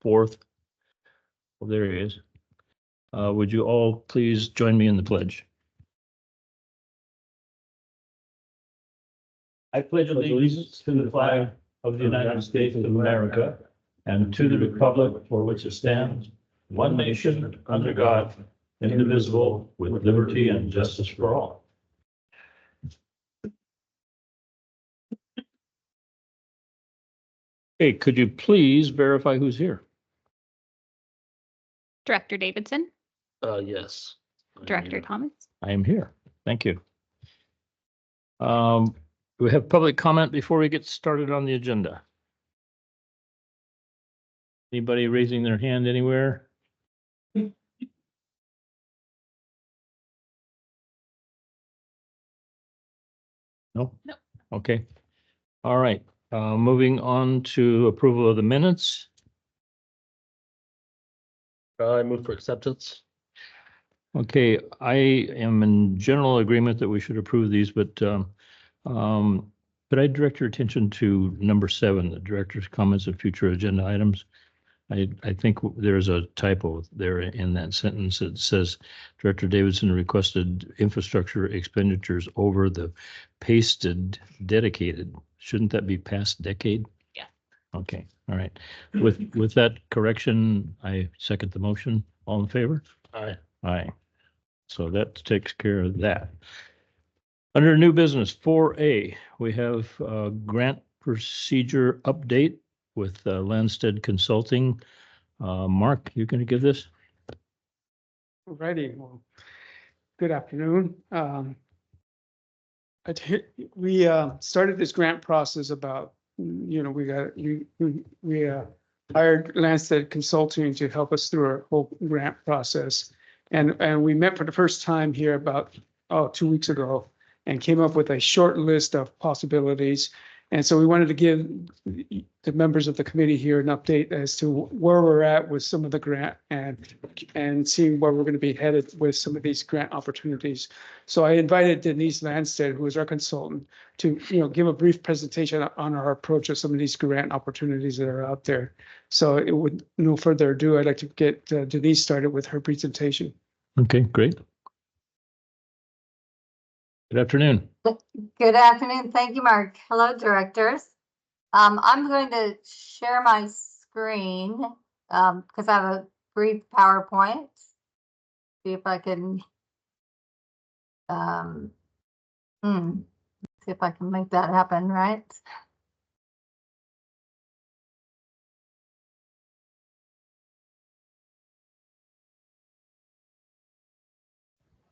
4th. Oh, there he is. Would you all please join me in the pledge? I pledge allegiance to the flag of the United States of America and to the republic for which it stands, one nation, under God, indivisible, with liberty and justice for all. Okay, could you please verify who's here? Director Davidson. Yes. Director Thomas. I am here. Thank you. We have public comment before we get started on the agenda. Anybody raising their hand anywhere? No? No. Okay. All right. Moving on to approval of the minutes. I move for acceptance. Okay, I am in general agreement that we should approve these, but could I direct your attention to number 7, the director's comments of future agenda items? I think there's a typo there in that sentence. It says Director Davidson requested infrastructure expenditures over the pasted dedicated. Shouldn't that be past decade? Yeah. Okay, all right. With that correction, I second the motion. All in favor? Aye. Aye. So that takes care of that. Under new business 4A, we have a grant procedure update with Landstead Consulting. Mark, you going to give this? Alrighty, well, good afternoon. We started this grant process about, we hired Landstead Consulting to help us through our whole grant process. And we met for the first time here about 2 weeks ago and came up with a short list of possibilities. And so we wanted to give the members of the committee here an update as to where we're at with some of the grant and seeing where we're going to be headed with some of these grant opportunities. So I invited Denise Landstead, who is our consultant, to give a brief presentation on our approach of some of these grant opportunities that are out there. So it would no further ado, I'd like to get Denise started with her presentation. Okay, great. Good afternoon. Good afternoon. Thank you, Mark. Hello, directors. I'm going to share my screen because I have a brief PowerPoint. See if I can see if I can make that happen, right?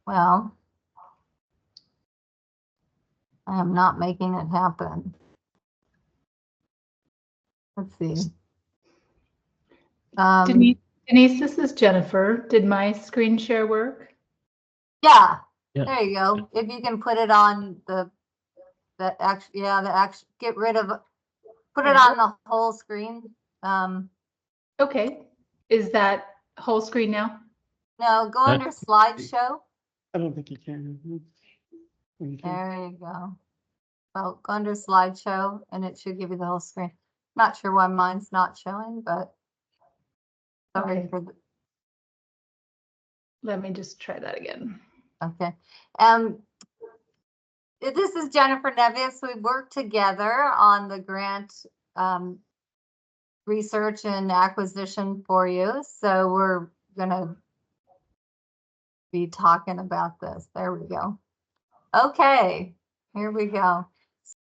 Well, I am not making it happen. Let's see. Denise, this is Jennifer. Did my screen share work? Yeah, Yeah. there you go. If you can put it on put it on the whole screen. Okay. Is that whole screen now? No, go under slideshow. I don't think you can. There you go. Well, go under slideshow and it should give you the whole screen. Not sure why mine's not showing, but sorry Okay. for the. Let me just try that again. Okay. This is Jennifer Nevis. We worked together on the grant research and acquisition for you. So we're gonna be talking about this. There we go. Okay, here we go.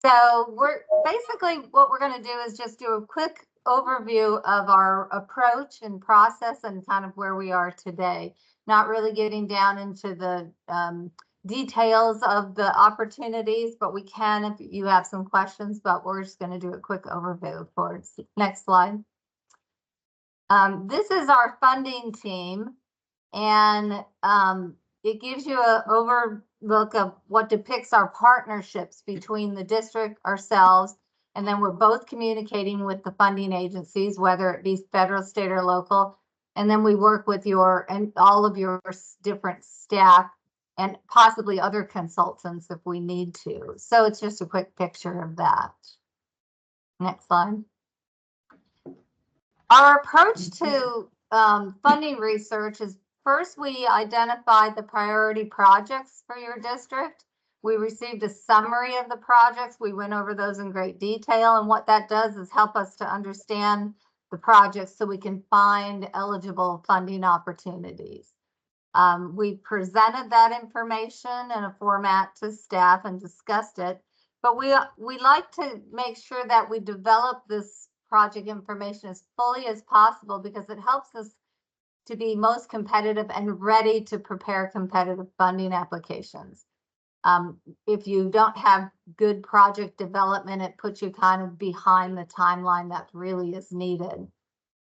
So we're basically what we're going to do is just do a quick overview of our approach and process and kind of where we are today. Not really getting down into the details of the opportunities, but we can if you have some questions, but we're just going to do a quick overview for it. Next slide. This is our funding team, and it gives you an overlook of what depicts our partnerships between the district, ourselves, and then we're both communicating with the funding agencies, whether it be federal, state, or local. And then we work with all of your different staff and possibly other consultants if we need to. So it's just a quick picture of that. Next slide. Our approach to funding research is first we identified the priority projects for your district. We received a summary of the projects. We went over those in great detail, and what that does is help us to understand the projects so we can find eligible funding opportunities. We presented that information in a format to staff and discussed it, but we like to make sure that we develop this project information as fully as possible because it helps us to be most competitive and ready to prepare competitive funding applications. If you don't have good project development, it puts you kind of behind the timeline that really is needed.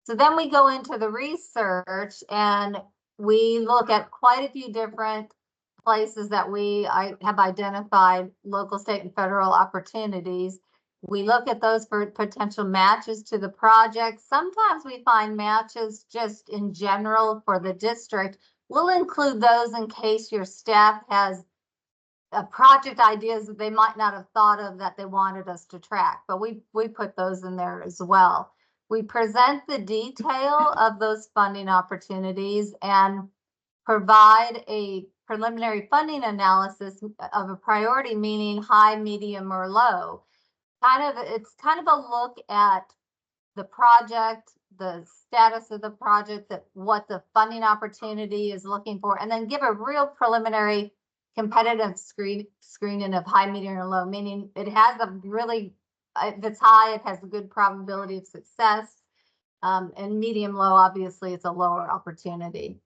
So then we go into the research and we look at quite a few different places that I have identified local, state, and federal opportunities. We look at those for potential matches to the project. Sometimes we find matches just in general for the district. We'll include those in case your staff has project ideas that they might not have thought of that they wanted us to track, but we put those in there as well. We present the detail of those funding opportunities and provide a preliminary funding analysis of a priority, meaning high, medium, or low. It's kind of a look at the project, the status of the project, what the funding opportunity is looking for, and then give a real preliminary competitive screening of high, medium, or low, meaning it has a really, if it's high, it has a good probability of success, and medium low, obviously it's a lower opportunity.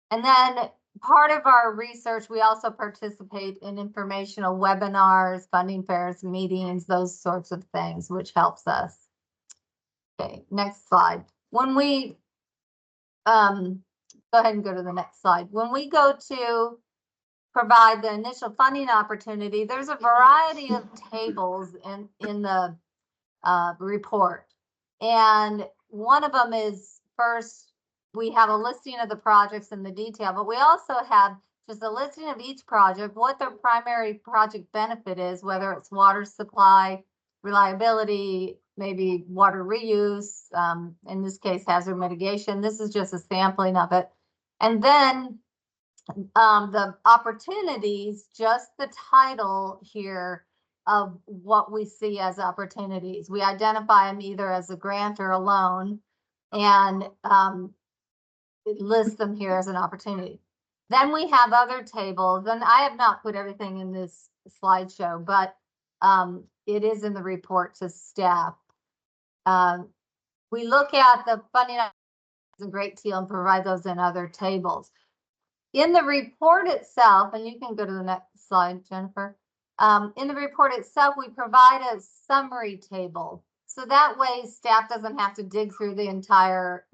And then part of our research, we also participate in informational webinars, funding fairs, meetings, those sorts of things, which helps us. Okay, next slide. When we go ahead and go to the next slide. When we go to provide the initial funding opportunity, there's a variety of tables in the report. And one of them is, first, we have a listing of the projects in the detail, but we also have just a listing of each project, what their primary project benefit is, whether it's water supply, reliability, maybe water reuse, in this case, hazard mitigation. This is just a sampling of it. And then the opportunities, just the title here of what we see as opportunities. We identify them either as a grant or a loan, and it lists them here as an opportunity. Then we have other tables, and I have not put everything in this slideshow, but it is in the report to staff. We look at the funding a great deal and provide those in other tables. In the report itself, and you can go to the next slide, Jennifer. In the report itself, we provide a summary table. So that way staff doesn't have to dig through the entire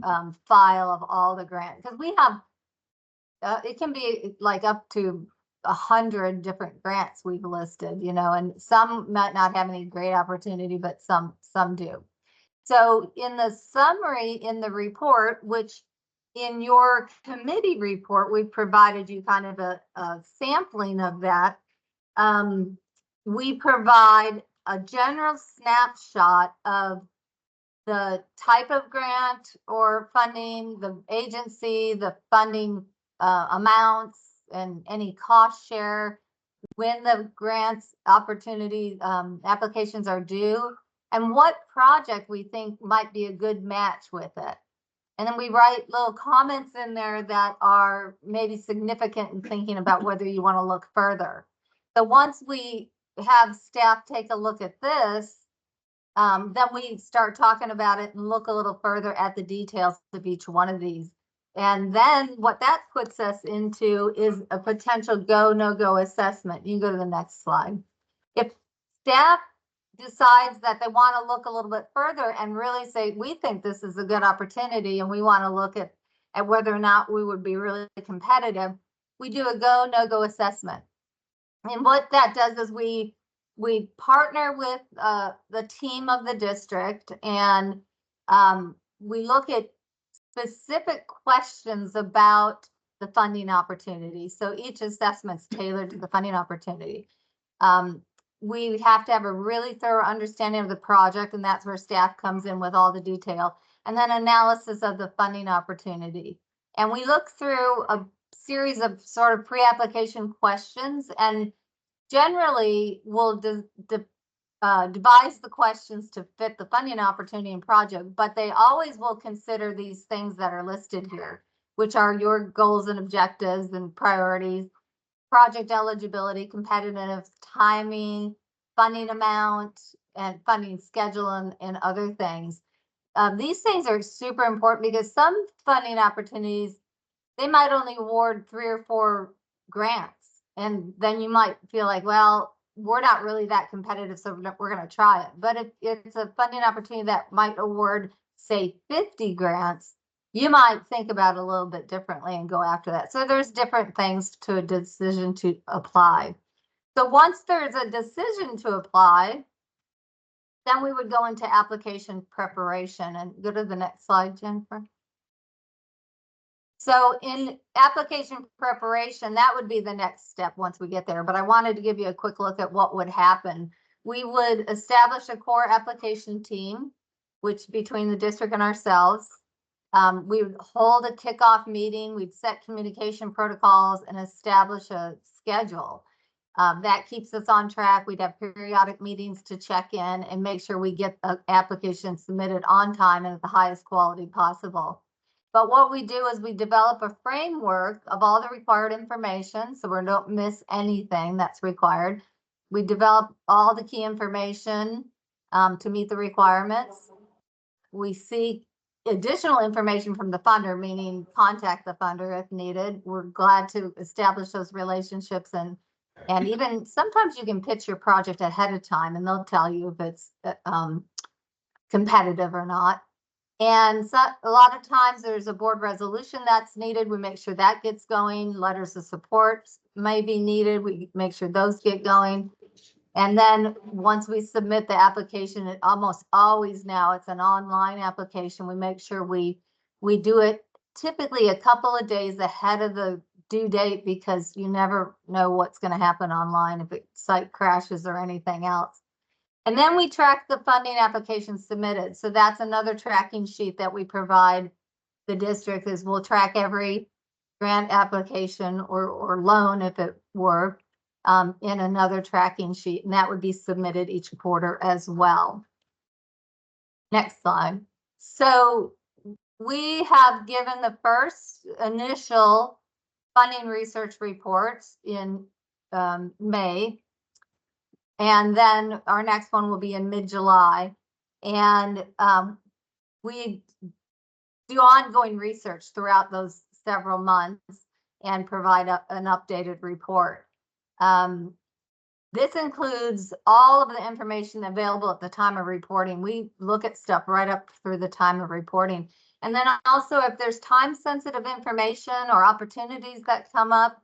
file of all the grants. Because we have, it can be like up to 100 different grants we've listed, you know, and some might not have any great opportunity, but some do. So in the summary in the report, which in your committee report, we've provided you kind of a sampling of that. We provide a general snapshot of the type of grant or funding, the agency, the funding amounts, and any cost share, when the grants opportunity applications are due, and what project we think might be a good match with it. And then we write little comments in there that are maybe significant in thinking about whether you want to look further. So once we have staff take a look at this, then we start talking about it and look a little further at the details of each one of these. And then what that puts us into is a potential go, no-go assessment. You can go to the next slide. If staff decides that they want to look a little bit further and really say, we think this is a good opportunity and we want to look at whether or not we would be really competitive, we do a go, no-go assessment. And what that does is we partner with the team of the district, and we look at specific questions about the funding opportunity. So each assessment's tailored to the funding opportunity. we have to have a really thorough understanding of the project, and that's where staff comes in with all the detail. And then analysis of the funding opportunity. And we look through a series of sort of pre-application questions, and generally we'll devise the questions to fit the funding opportunity and project, but they always will consider these things that are listed here, which are your goals and objectives and priorities, project eligibility, competitive timing, funding amount, and funding schedule, and other things. These things are super important because some funding opportunities, they might only award 3 or 4 grants. And then you might feel like, well, we're not really that competitive, so we're going to try it. But if it's a funding opportunity that might award, say, 50 grants, you might think about it a little bit differently and go after that. So there's different things to a decision to apply. So once there's a decision to apply, then we would go into application preparation, and go to the next slide, Jennifer. So in application preparation, that would be the next step once we get there. But I wanted to give you a quick look at what would happen. We would establish a core application team, which between the district and ourselves, we would hold a kickoff meeting. We'd set communication protocols and establish a schedule. That keeps us on track. We'd have periodic meetings to check in and make sure we get the application submitted on time and at the highest quality possible. But what we do is we develop a framework of all the required information, so we don't miss anything that's required. We develop all the key information to meet the requirements. We seek additional information from the funder, meaning contact the funder if needed. We're glad to establish those relationships, and even sometimes you can pitch your project ahead of time and they'll tell you if it's competitive or not. And so a lot of times there's a board resolution that's needed. We make sure that gets going. Letters of support may be needed. We make sure those get going. And then once we submit the application, it almost always now it's an online application. We make sure we do it typically a couple of days ahead of the due date, because you never know what's going to happen online if it site crashes or anything else. And then we track the funding applications submitted. So that's another tracking sheet that we provide the district, is we'll track every grant application or loan, if it were, in another tracking sheet, and that would be submitted each quarter as well. Next slide. So we have given the first initial funding research reports in May. And then our next one will be in mid-July. And we do ongoing research throughout those several months and provide an updated report. This includes all of the information available at the time of reporting. We look at stuff right up through the time of reporting. And then also, if there's time-sensitive information or opportunities that come up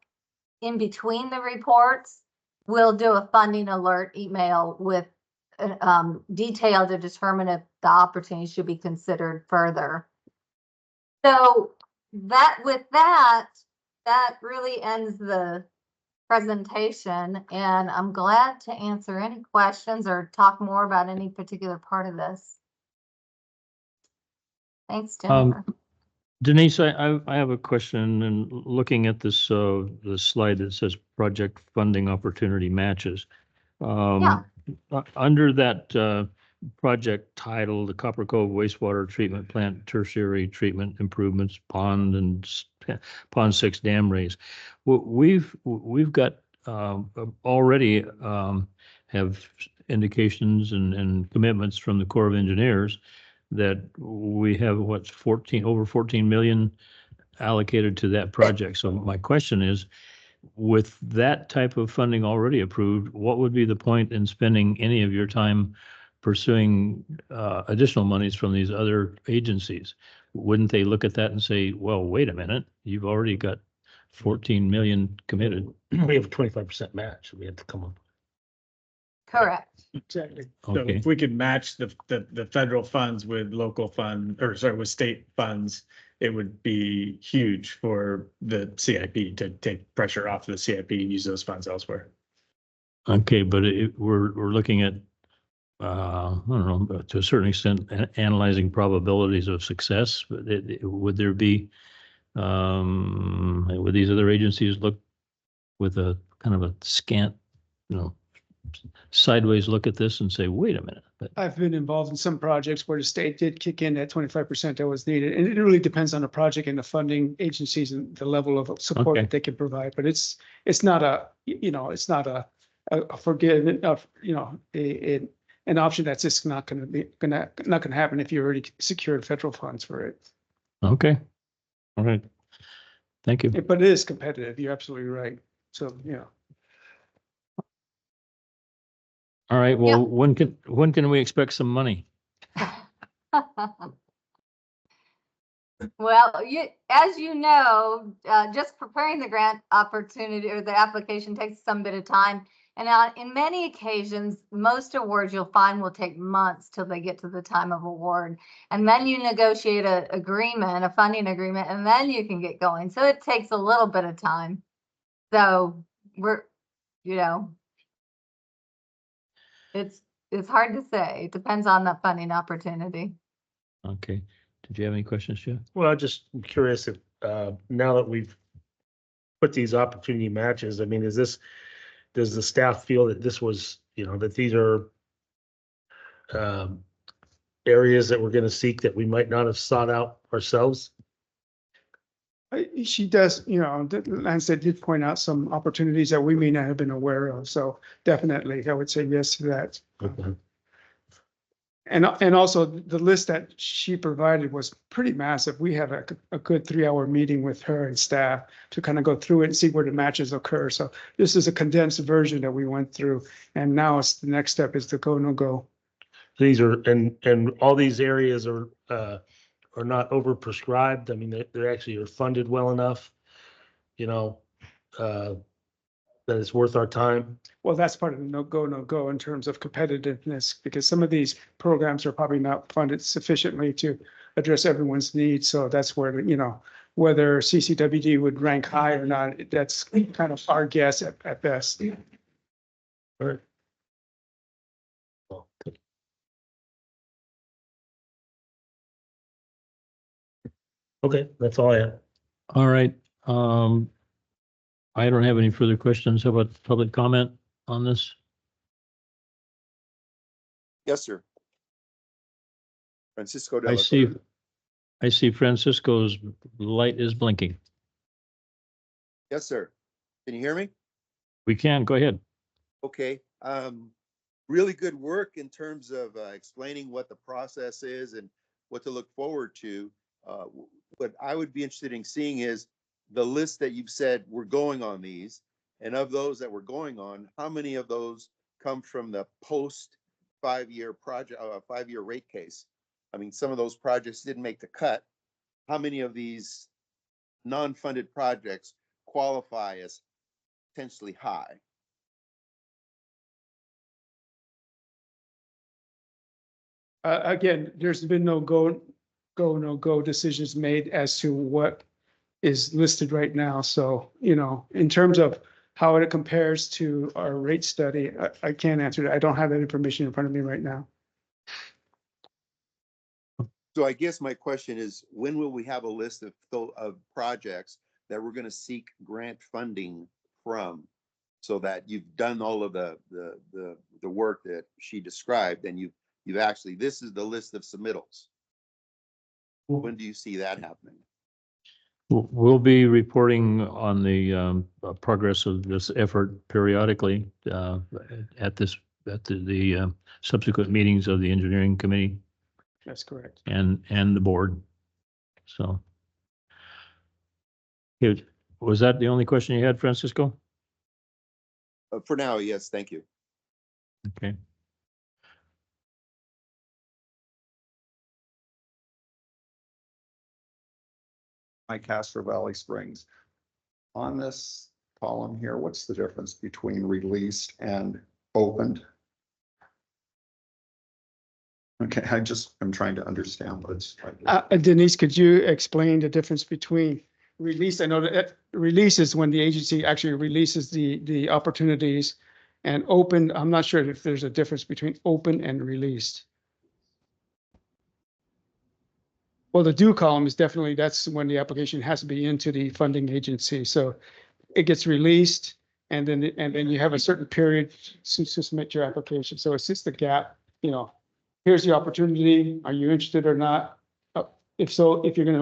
in between the reports, we'll do a funding alert email with detail to determine if the opportunity should be considered further. So that really ends the presentation, and I'm glad to answer any questions or talk more about any particular part of this. Thanks, Jennifer. Denise, I have a question, and looking at this the slide that says project funding opportunity matches. Yeah. Under that project title, the Copper Cove wastewater treatment plant tertiary treatment improvements, pond and pond 6 dam raise. We've got already have indications and commitments from the Corps of Engineers that we have over 14 million allocated to that project. So my question is, with that type of funding already approved, what would be the point in spending any of your time pursuing additional monies from these other agencies? Wouldn't they look at that and say, well, wait a minute, you've already got 14 million committed? We have a 25% match. We have to come up. Correct. Exactly. So Okay. if we could match the federal funds with local fund, or sorry, with state funds, it would be huge for the CIP to take pressure off the CIP and use those funds elsewhere. Okay, but we're looking at, I don't know, but to a certain extent, analyzing probabilities of success. But would there be, would these other agencies look with a kind of a scant, sideways look at this and say, wait a minute? But I've been involved in some projects where the state did kick in that 25% that was needed. And it really depends on the project and the funding agencies and the level of support Okay. that they can provide. But it's not it's not a forgiven of, an option that's just not going to happen if you already secured federal funds for it. okay, all right. Thank you. But it is competitive. You're absolutely right. So, yeah. All right, well, when can we expect some money? Well, as you know, just preparing the grant opportunity or the application takes some bit of time. And in many occasions, most awards you'll find will take months till they get to the time of award. And then you negotiate a funding agreement, and then you can get going. So it takes a little bit of time. So it's hard to say. It depends on the funding opportunity. Okay. Did you have any questions, Jeff? Well, I'm just curious if, now that we've put these opportunity matches, I mean, does the staff feel that this was, that these are areas that we're going to seek that we might not have sought out ourselves? She does, Lancet did point out some opportunities that we may not have been aware of. So definitely, I would say yes to that. Okay. And also the list that she provided was pretty massive. We had a good 3-hour meeting with her and staff to kind of go through it and see where the matches occur. So this is a condensed version that we went through. And now the next step is the go, no go. These are, and all these areas are not overprescribed. I mean, they actually are funded well enough, that it's worth our time. Well, that's part of the no go in terms of competitiveness, because some of these programs are probably not funded sufficiently to address everyone's needs. So that's where, whether CCWD would rank high or not, that's kind of our guess at best. All right. Well, okay, that's all I have. All right. I don't have any further questions. How about public comment on this? Yes, sir. Francisco de I la see, Torre. I see Francisco's light is blinking. Yes, sir. Can you hear me? We can, go ahead. Okay. Really good work in terms of explaining what the process is and what to look forward to. What I would be interested in seeing is the list that you've said we're going on these, and of those that we're going on, how many of those come from the post 5-year project, 5-year rate case? I mean, some of those projects didn't make the cut. How many of these non-funded projects qualify as potentially high? Again, there's been no go, no go decisions made as to what is listed right now. So, in terms of how it compares to our rate study, I can't answer that. I don't have that information in front of me right now. So I guess my question is, when will we have a list of projects that we're going to seek grant funding from, so that you've done all of the work that she described, and you've actually, this is the list of submittals. When do you see that happening? We'll be reporting on the progress of this effort periodically at the subsequent meetings of the engineering committee That's correct. and the board. So, was that the only question you had, Francisco? For now, yes, thank you. Okay. Mike Castor, Valley Springs. On this column here, what's the difference between released and opened? Okay, I'm trying to understand what it's like. Denise, could you explain the difference between release? I know that release is when the agency actually releases the opportunities, And open, I'm not sure if there's a difference between open and released. Well, the due column is definitely, that's when the application has to be into the funding agency. So it gets released and then you have a certain period to submit your application. So it's just the gap, here's the opportunity. Are you interested or not? If so, if you're going to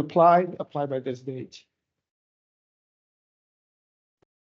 apply by this date.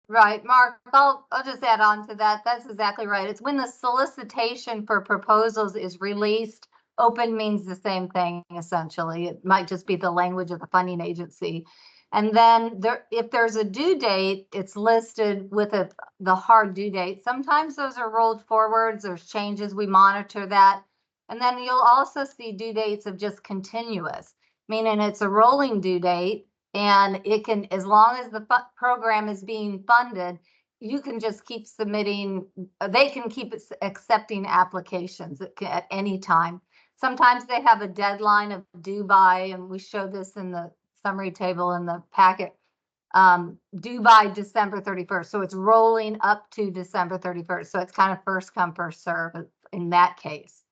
Right, Mark, I'll just add on to that. That's exactly right. It's when the solicitation for proposals is released. Open means the same thing, essentially. It might just be the language of the funding agency. And then if there's a due date, it's listed with the hard due date. Sometimes those are rolled forwards. There's changes. We monitor that. And then you'll also see due dates of just continuous, meaning it's a rolling due date. And it can, as long as the program is being funded, you can just keep submitting, they can keep accepting applications at any time. Sometimes they have a deadline of due by, and we show this in the summary table in the packet, due by December 31st. So it's rolling up to December 31st. So it's kind of first come, first serve in that case.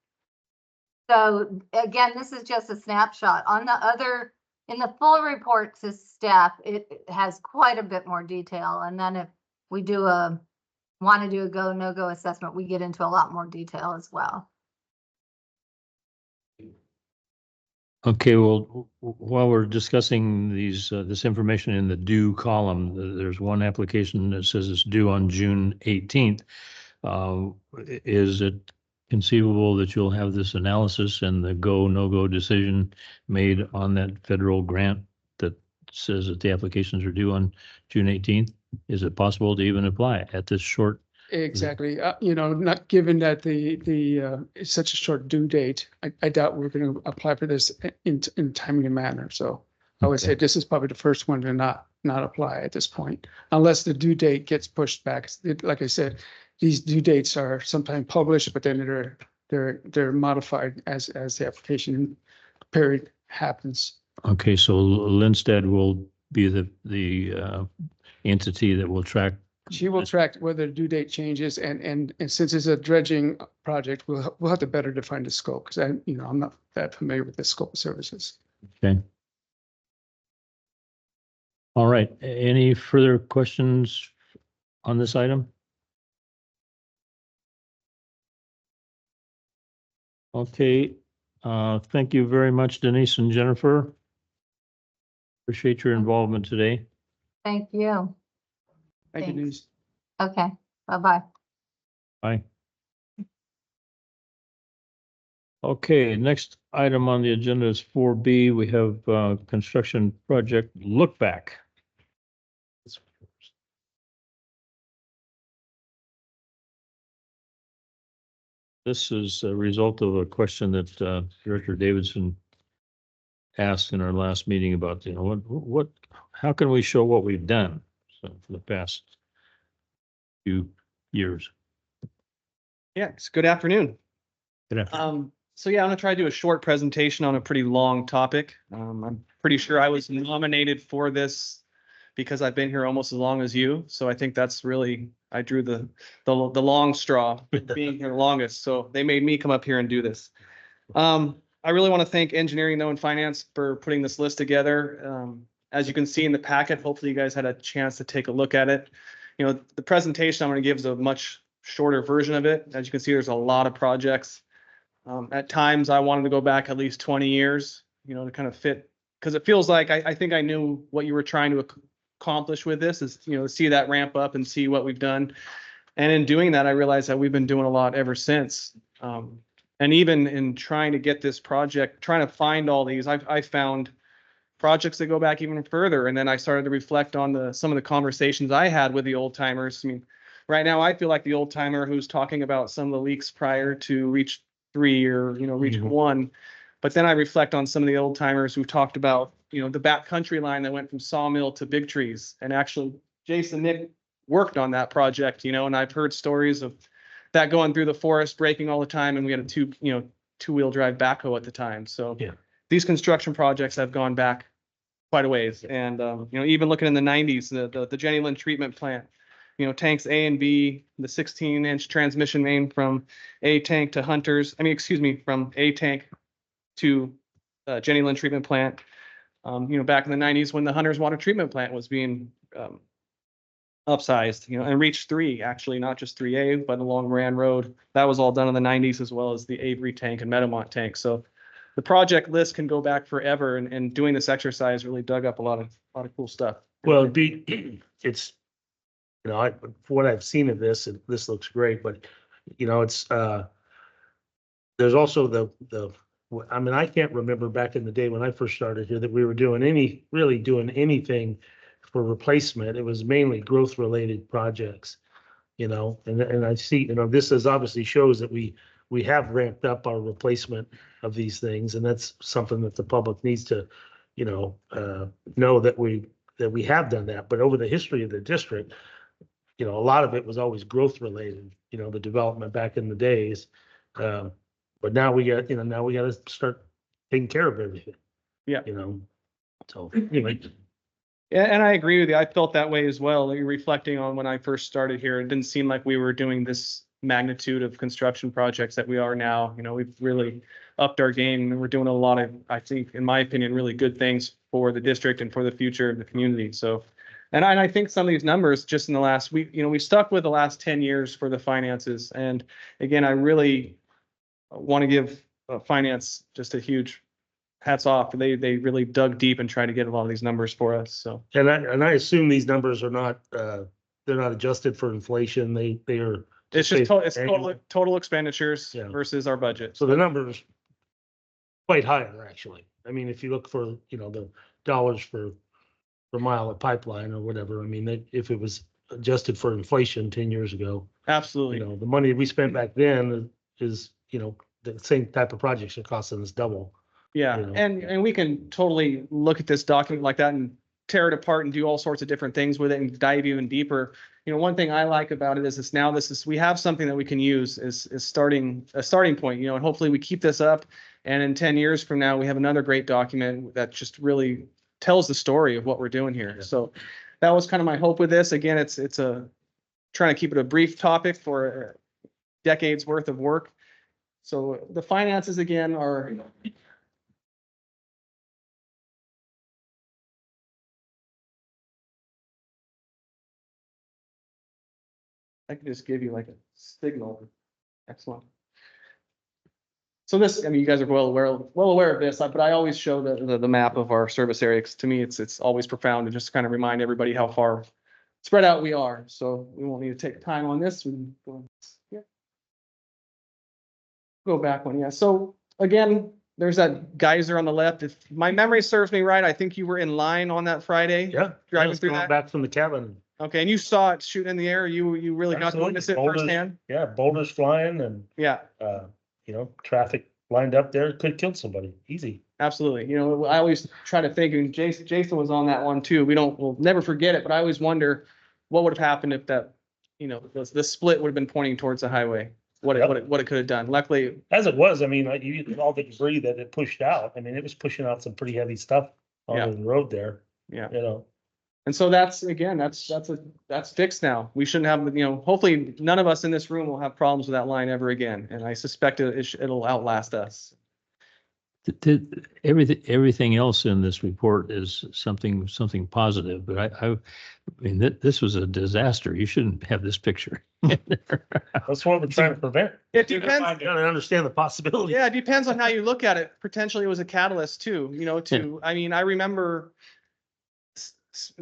So again, this is just a snapshot. On the other, in the full report to staff, it has quite a bit more detail. And then if we want to do a go, no go assessment, we get into a lot more detail as well. Okay, well, while we're discussing this information in the due column, there's one application that says it's due on June 18th. Is it conceivable that you'll have this analysis and the go, no go decision made on that federal grant that says that the applications are due on June 18th? Is it possible to even apply at this short? Exactly. Not given that it's such a short due date, I doubt we're going to apply for this in timely manner. So I would say this is probably the first one to not apply at this point, unless the due date gets pushed back. Like I said, these due dates are sometimes published, but then they're modified as the application period happens. Okay, so Linstead will be the entity that will track. She will track whether the due date changes, and since it's a dredging project, we'll have to better define the scope, because I'm not that familiar with the scope of services. Okay. All right. Any further questions on this item? Okay. Thank you very much, Denise and Jennifer. Appreciate your involvement today. Thank you. Thank you, Thanks. Denise. Okay, bye-bye. Bye. Okay, next item on the agenda is 4B. We have construction project Lookback. This is a result of a question that Director Davidson asked in our last meeting about, how can we show what we've done for the past few years? Yes, good afternoon. Good afternoon. So yeah, I'm gonna try to do a short presentation on a pretty long topic. I'm pretty sure I was nominated for this because I've been here almost as long as you. So I think that's really, I drew the long straw, being here longest. So they made me come up here and do this. I really want to thank engineering though and finance for putting this list together. As you can see in the packet, hopefully you guys had a chance to take a look at it. The presentation I'm going to give is a much shorter version of it. As you can see, there's a lot of projects. At times I wanted to go back at least 20 years, to kind of fit, because it feels like I think I knew what you were trying to accomplish with this is, to see that ramp up and see what we've done. And in doing that, I realized that we've been doing a lot ever since. And even in trying to get this project, trying to find all these, I found projects that go back even further. And then I started to reflect on some of the conversations I had with the old timers. I mean, right now I feel like the old timer who's talking about some of the leaks prior to Reach 3 or, Reach 1. But then I reflect on some of the old timers who talked about, the backcountry line that went from Sawmill to Big Trees. And actually, Jason Nick worked on that project, and I've heard stories of that going through the forest, breaking all the time. And we had a two-wheel drive backhoe at the time. So yeah, these construction projects have gone back quite a ways. And, even looking in the 90s, the Jenny Lind treatment plant, tanks A and B, the 16-inch transmission main from A tank to Hunters, from A tank to Jenny Lynn treatment plant. Back in the 90s when the Hunters water treatment plant was being upsized, and reached 3, actually, not just 3A, but along Moran Road. That was all done in the 90s, as well as the Avery tank and Meadowmont tank. So the project list can go back forever, and doing this exercise really dug up a lot of cool stuff. Well, it's, for what I've seen of this, this looks great, but, it's, there's also I can't remember back in the day when I first started here that we were doing anything for replacement. It was mainly growth related projects, and I see, this is obviously shows that we have ramped up our replacement of these things, and that's something that the public needs to, know that we have done that. But over the history of the district, a lot of it was always growth related, the development back in the days. But now we got to start taking care of everything. Yeah. So anyway. Yeah, and I agree with you. I felt that way as well. Reflecting on when I first started here, it didn't seem like we were doing this magnitude of construction projects that we are now. We've really upped our game, and we're doing a lot of, I think, in my opinion, really good things for the district and for the future of the community. So, and I think some of these numbers just in the last week, we stuck with the last 10 years for the finances. And again, I really want to give finance just a huge hats off. They really dug deep and tried to get a lot of these numbers for us. So, and I assume these numbers are not they're not adjusted for inflation. They are. It's just total expenditures versus our budget. So the numbers quite higher, actually. I mean, if you look for the dollars per mile of pipeline or whatever, I mean, if it was adjusted for inflation 10 years ago, absolutely, the money we spent back then is the same type of projects are costing us double. Yeah, and we can totally look at this document like that and tear it apart and do all sorts of different things with it and dive even deeper. One thing I like about it is we have something that we can use as a starting point, and hopefully we keep this up, and in 10 years from now we have another great document that just really tells the story of what we're doing here. Yeah. So that was kind of my hope with this. Again, it's trying to keep it a brief topic for decades worth of work. So the finances again are. I can just give you like a signal. Excellent. So this, you guys are well aware of this, but I always show the map of our service area, because to me, it's always profound to just kind of remind everybody how far spread out we are. So we won't need to take time on this. Go back one. Yeah. So again, there's that geyser on the left. If my memory serves me right, I think you were in line on that Friday. Yeah. Driving through that. Back from the cabin. Okay, and you saw it shooting in the air. You really got to witness it firsthand. Yeah, boulders flying and traffic lined up there. Could have killed somebody. Easy. Absolutely. I always try to think, and Jason was on that one too. We'll never forget it, but I always wonder what would have happened if that, the split would have been pointing towards the highway. What it could have done. Luckily, as it was, I mean, all the debris that it pushed out. I mean, it was pushing out some pretty heavy stuff on the road there. Yeah. And so that's fixed now. We shouldn't have, hopefully none of us in this room will have problems with that line ever again. And I suspect it'll outlast us. Everything else in this report is something positive, but I mean, this was a disaster. You shouldn't have this picture. That's what we're trying to prevent. It depends. You gotta understand the possibility. Yeah, it depends on how you look at it. Potentially it was a catalyst too, I mean, I remember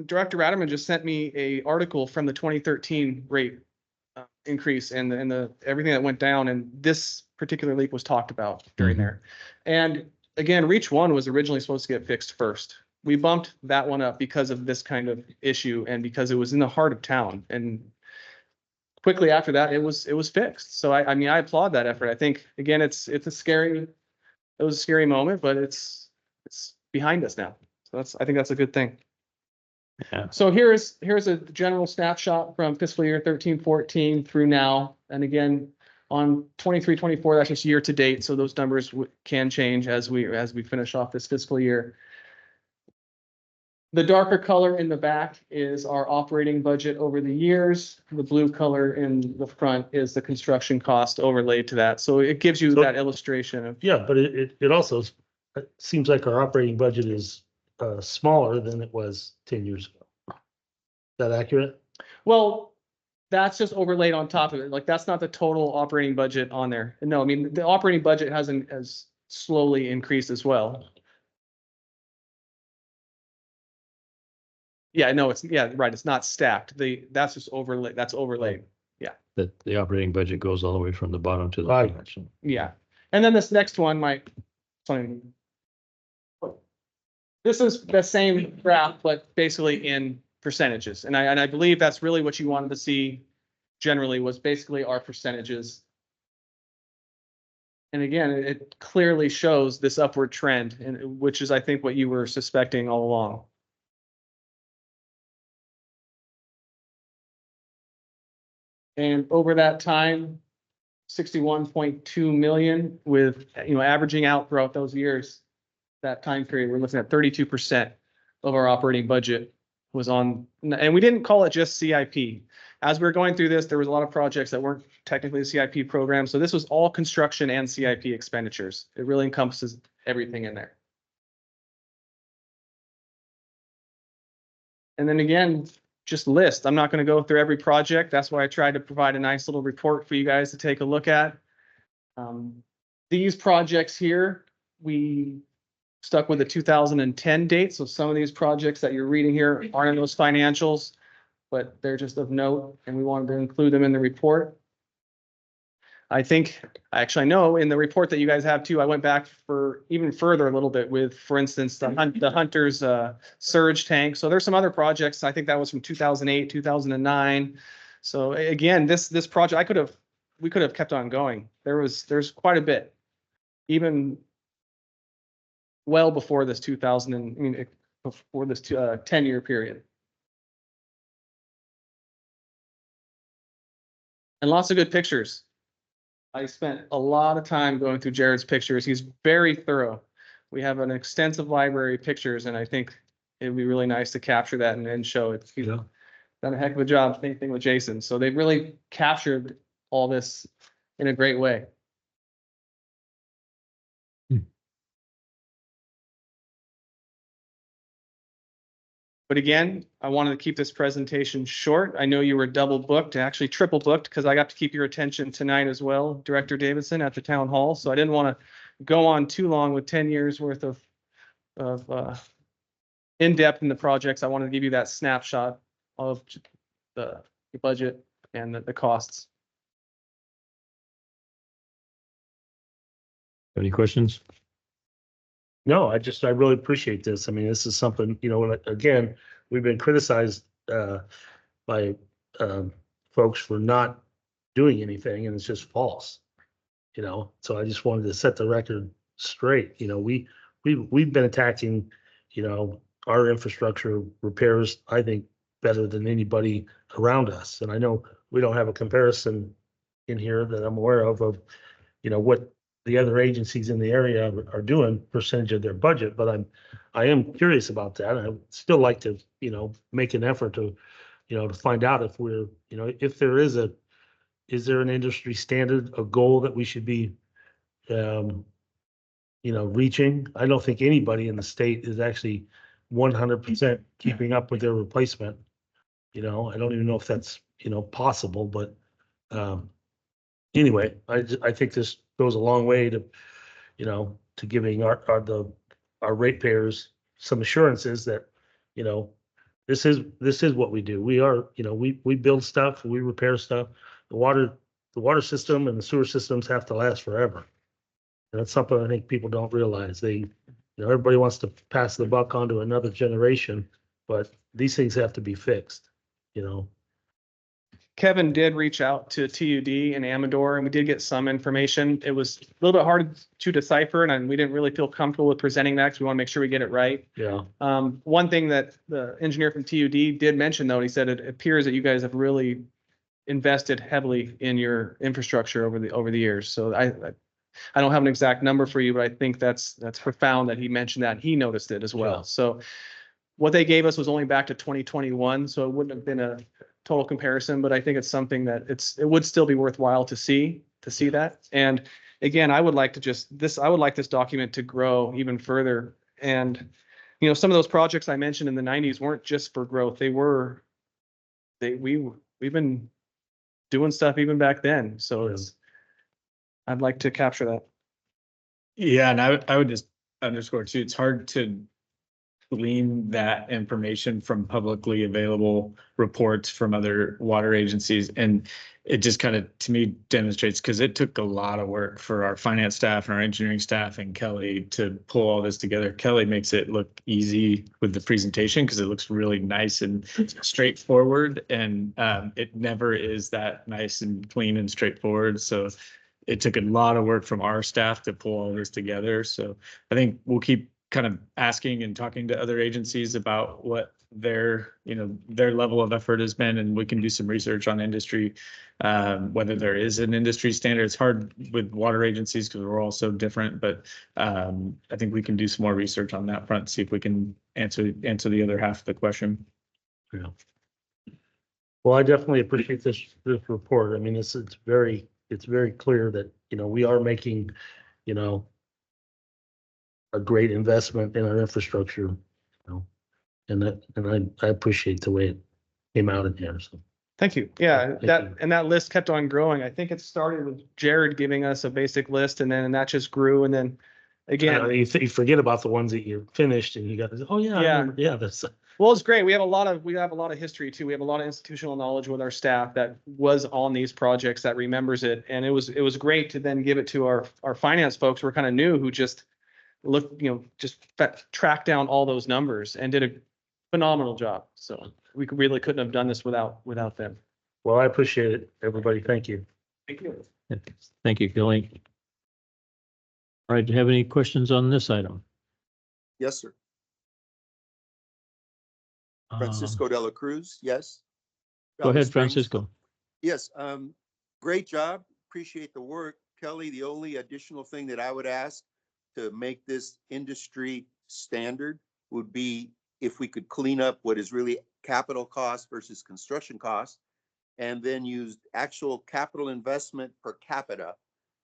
Director Ratterman just sent me a article from the 2013 rate increase and the everything that went down, and this particular leak was talked about during there. And again, Reach 1 was originally supposed to get fixed first. We bumped that one up because of this kind of issue and because it was in the heart of town. And quickly after that, it was fixed. So I mean, I applaud that effort. I think again, it was a scary moment, but it's behind us now. So I think that's a good thing. Yeah. So here's a general snapshot from fiscal year 13-14 through now. And again, on 23-24, that's just year to date. So those numbers can change as we finish off this fiscal year. The darker color in the back is our operating budget over the years. The blue color in the front is the construction cost overlaid to that. So it gives you So- that illustration of, Yeah, but it also it seems like our operating budget is smaller than it was 10 years ago. Is that accurate? well, that's just overlaid on top of it. Like, that's not the total operating budget on there. No, I mean, the operating budget has slowly increased as well. Yeah, no, it's, yeah, right. It's not stacked. That's just overlay, that's overlaid. That the operating budget goes all the way from the bottom to the Right. top. So Yeah. And then this next one might, something. This is the same graph, but basically in percentages. And I believe that's really what you wanted to see generally, was basically our percentages. And again, it clearly shows this upward trend, and which is, I think, what you were suspecting all along. And over that time, 61.2 million, with, averaging out throughout those years, that time period, we're looking at 32% of our operating budget was on, and we didn't call it just CIP. As we were going through this, there was a lot of projects that weren't technically the CIP program. So this was all construction and CIP expenditures. It really encompasses everything in there. And then again, just list. I'm not going to go through every project. That's why I tried to provide a nice little report for you guys to take a look at. These projects here, we stuck with the 2010 date. So some of these projects that you're reading here aren't in those financials, but they're just of note, and we wanted to include them in the report. I think, actually, I know in the report that you guys have too, I went back for even further a little bit with, for instance, the Hunter's surge tank. So there's some other projects. I think that was from 2008, 2009. So again, this project, we could have kept on going. There's quite a bit, even well before this 10-year period. And lots of good pictures. I spent a lot of time going through Jared's pictures. He's very thorough. We have an extensive library of pictures, and I think it would be really nice to capture that and show it. He's done a heck of a job, same thing with Jason. So they've really captured all this in a great way. But again, I wanted to keep this presentation short. I know you were double booked, actually triple booked, because I got to keep your attention tonight as well, Director Davidson, at the town hall. So I didn't want to go on too long with 10 years worth of in-depth in the projects. I wanted to give you that snapshot of the budget and the costs. any questions? No, I really appreciate this. I mean, this is something, again, we've been criticized by folks for not doing anything, and it's just false. So I just wanted to set the record straight. We've been attacking, our infrastructure repairs, I think, better than anybody around us. And I know we don't have a comparison in here that I'm aware of, what the other agencies in the area are doing percentage of their budget, but I am curious about that. I would still like to, make an effort to, to find out if we're, if there is there an industry standard, a goal that we should be, reaching? I don't think anybody in the state is actually 100% keeping up with their replacement. I don't even know if that's, possible, but, anyway, I think this goes a long way to, to giving our ratepayers some assurances that, this is what we do. We are, we build stuff, we repair stuff. The water system and the sewer systems have to last forever. And that's something I think people don't realize. Everybody wants to pass the buck on to another generation, but these things have to be fixed, Kevin did reach out to TUD and Amador, and we did get some information. It was a little bit hard to decipher, and we didn't really feel comfortable with presenting that because we want to make sure we get it right. Yeah. One thing that the engineer from TUD did mention, though, he said it appears that you guys have really invested heavily in your infrastructure over the years. So I don't have an exact number for you, but I think that's profound that he mentioned that. He noticed it as well. Yeah. So what they gave us was only back to 2021, so it wouldn't have been a total comparison, but I think it's something that it would still be worthwhile to see that. And again, I would like this document to grow even further. And, you know, some of those projects I mentioned in the 90s weren't just for growth. We've been doing stuff even back then. So I'd like to capture that. Yeah, and I would just underscore too, it's hard to glean that information from publicly available reports from other water agencies. And it just kind of, to me, demonstrates, because it took a lot of work for our finance staff and our engineering staff and Kelly to pull all this together. Kelly makes it look easy with the presentation because it looks really nice and straightforward. And it never is that nice and clean and straightforward. So it took a lot of work from our staff to pull all this together. So I think we'll keep kind of asking and talking to other agencies about what their level of effort has been, and we can do some research on industry, whether there is an industry standard. It's hard with water agencies because we're all so different, but I think we can do some more research on that front, see if we can answer the other half of the question. Yeah. Well, I definitely appreciate this report. I mean, it's very clear that, you know, we are making, you know, a great investment in our infrastructure, you know, and I appreciate the way it came out in here. So Thank you. Yeah, Thank you. that list kept on growing. I think it started with Jared giving us a basic list, and then that just grew. And then again, you forget about the ones that you finished and you got, oh yeah, I Yeah. remember. Yeah, that's well, it's great. We have a lot of history too. We have a lot of institutional knowledge with our staff that was on these projects that remembers it. And it was great to then give it to our finance folks who are kind of new, who just tracked down all those numbers and did a phenomenal job. So we really couldn't have done this without them. well, I appreciate it, everybody. Thank you. Thank you. Thank you, Kelly. All right, do you have any questions on this item? Yes, sir. Francisco de la Cruz, yes. Go Valley ahead, Springs. Francisco. Yes, great job. Appreciate the work. Kelly, the only additional thing that I would ask to make this industry standard would be if we could clean up what is really capital cost versus construction cost, and then use actual capital investment per capita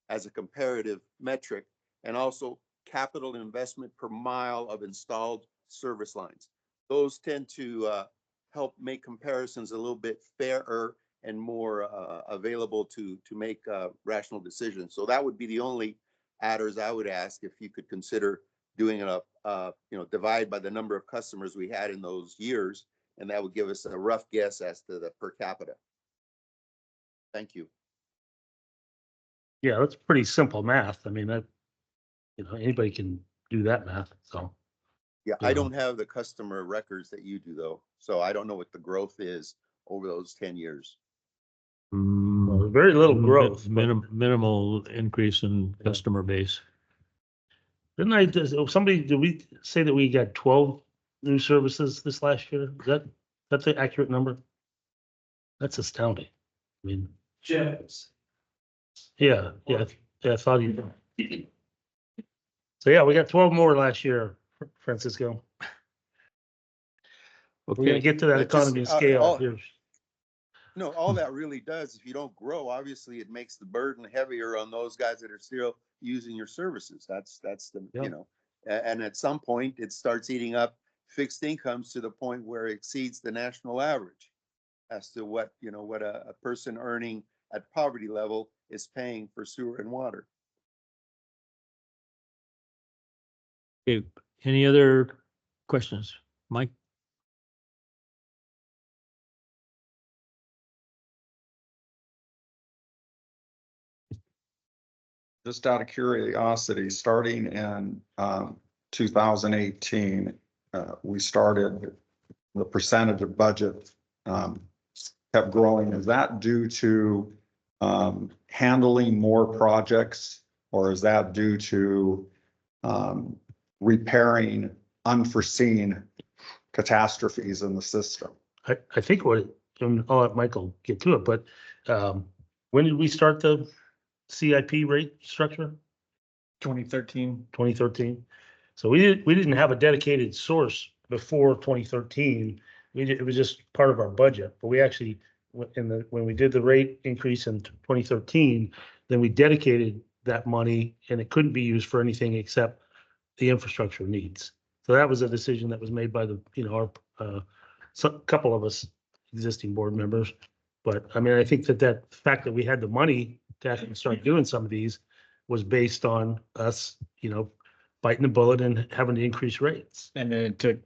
as a comparative metric, and also capital investment per mile of installed service lines. Those tend to help make comparisons a little bit fairer and more available to make rational decisions. So that would be the only adders I would ask, if you could consider doing divide by the number of customers we had in those years, and that would give us a rough guess as to the per capita. Thank you. Yeah, that's pretty simple math. I mean, anybody can do that math. So Yeah, I don't have the customer records that you do though, so I don't know what the growth is over those 10 years. well, very little growth. but Minimal increase in customer base. did we say that we got 12 new services this last year? That's an accurate number? That's astounding. I mean, yeah, I thought you. So yeah, we got 12 more last year, Francisco. We're gonna Okay, get to that That just, economy of scale here. No, all that really does, if you don't grow, obviously it makes the burden heavier on those guys that are still using your services. That's the, Yeah. and at some point it starts eating up fixed incomes to the point where it exceeds the national average as to what a person earning at poverty level is paying for sewer and water. okay. Any other questions? Mike? Just out of curiosity, starting in 2018, we started the percentage of budget kept growing. Is that due to handling more projects, or is that due to repairing unforeseen catastrophes in the system? I think and I'll let Michael get to it, but when did we start the CIP rate structure? 2013. 2013. So we didn't have a dedicated source before 2013, it was just part of our budget, but we actually, when we did the rate increase in 2013, then we dedicated that money and it couldn't be used for anything except the infrastructure needs. So that was a decision that was made by the, our, couple of us existing board members. But I mean, I think that fact that we had the money to actually start doing some of these was based on us, biting the bullet and having to increase rates. And then it took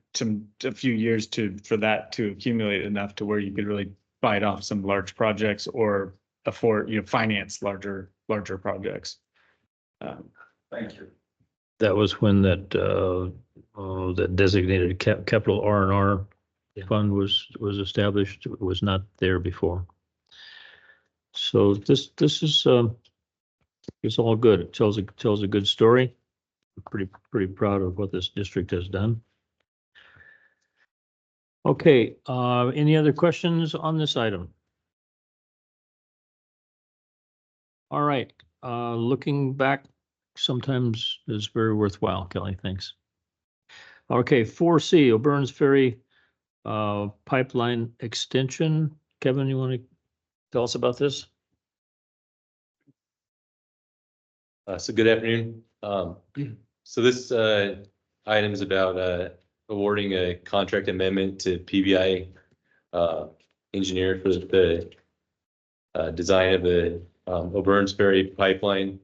a few years for that to accumulate enough to where you could really bite off some large projects or afford, finance larger projects. Thank you. That was when that designated capital R&R fund was established. It was not there before. So this is it's all good. It tells a good story. I'm pretty proud of what this district has done. Okay, any other questions on this item? All right, looking back sometimes is very worthwhile, Kelly, thanks. Okay, 4C, O'Byrne's Ferry pipeline extension. Kevin, you want to tell us about this? So good afternoon. So this item is about awarding a contract amendment to PBI engineer for the design of the O'Byrne's Ferry pipeline.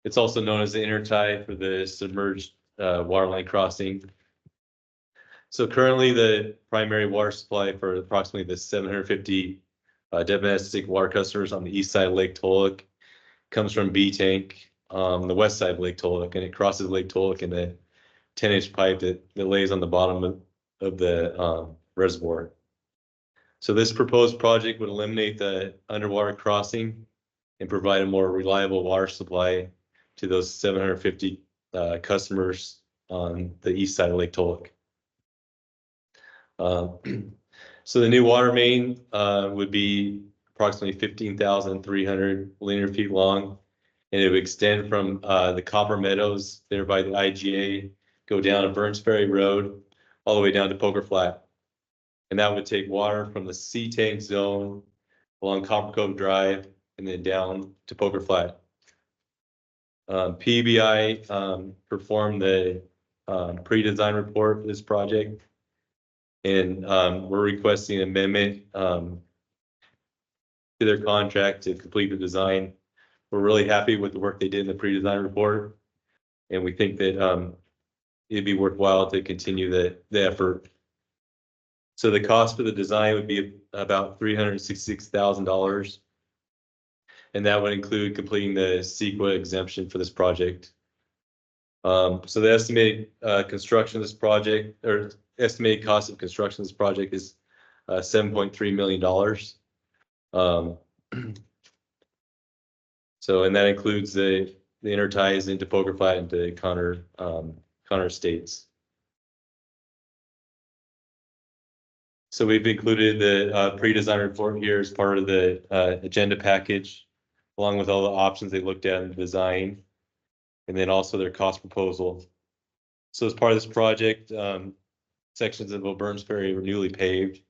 It's also known as the intertie for the submerged waterline crossing. So currently the primary water supply for approximately the 750 domestic water customers on the east side of Lake Tolock comes from B tank on the west side of Lake Tolock, and it crosses Lake Tolock in a 10-inch pipe that lays on the bottom of the reservoir. So this proposed project would eliminate the underwater crossing and provide a more reliable water supply to those 750 customers on the east side of Lake Tolock. So the new water main would be approximately 15,300 linear feet long, and it would extend from the Copper Meadows there by the IGA, go down to Burns Ferry Road, all the way down to Poker Flat. And that would take water from the C tank zone along Copper Cove Drive and then down to Poker Flat. PBI performed the pre-design report for this project, and we're requesting an amendment to their contract to complete the design. We're really happy with the work they did in the pre-design report, and we think that it'd be worthwhile to continue the effort. So the cost for the design would be about $366,000, and that would include completing the CEQA exemption for this project. So the estimated construction of this project, or estimated cost of construction of this project, is $7.3 million. So, and that includes the interties into Poker Flat and to Connor Estates. So we've included the pre-design report here as part of the agenda package, along with all the options they looked at in the design, and then also their cost proposal. So as part of this project, sections of O'Byrne's Ferry were newly paved.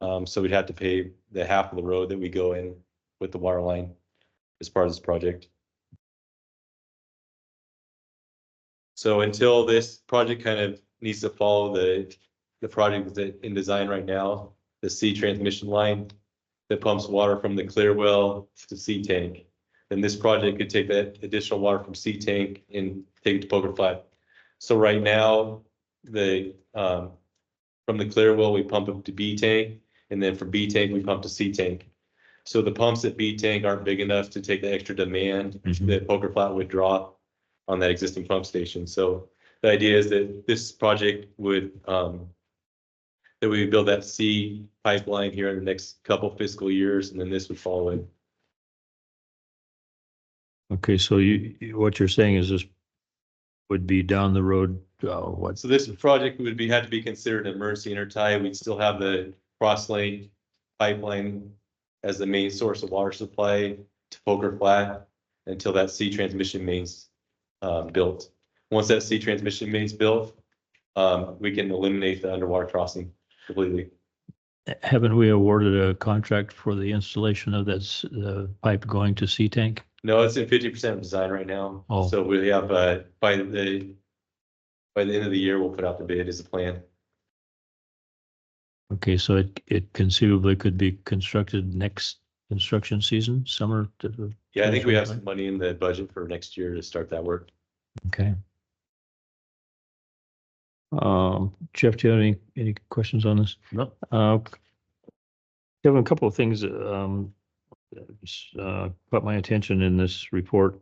So we'd have to pave the half of the road that we go in with the water line as part of this project. So until this project kind of needs to follow the project that's in design right now, the C transmission line that pumps water from the clear well to C tank. Then this project could take that additional water from C tank and take it to Poker Flat. So right now, from the clear well, we pump up to B tank, and then from B tank, we pump to C tank. So the pumps at B tank aren't big enough to take the extra demand that Poker Flat would draw on that existing pump station. So the idea is that this project would, that we build that C pipeline here in the next couple fiscal years, and then this would follow in. Okay, so what you're saying is this would be down the road, what? So this project would have to be considered an emergency intertie. We'd still have the cross link pipeline as the main source of water supply to Poker Flat until that C transmission main's built. Once that C transmission main's built, we can eliminate the underwater crossing completely. Haven't we awarded a contract for the installation of that pipe going to Sea Tank? No, it's in 50% of design right now. Oh. So we have, by the end of the year, we'll put out the bid as a plan. Okay, so it conceivably could be constructed next construction season, summer? Yeah, I think we have some money in the budget for next year to start that work. Okay. Jeff, do you have any questions on this? No. Kevin, a couple of things caught my attention in this report.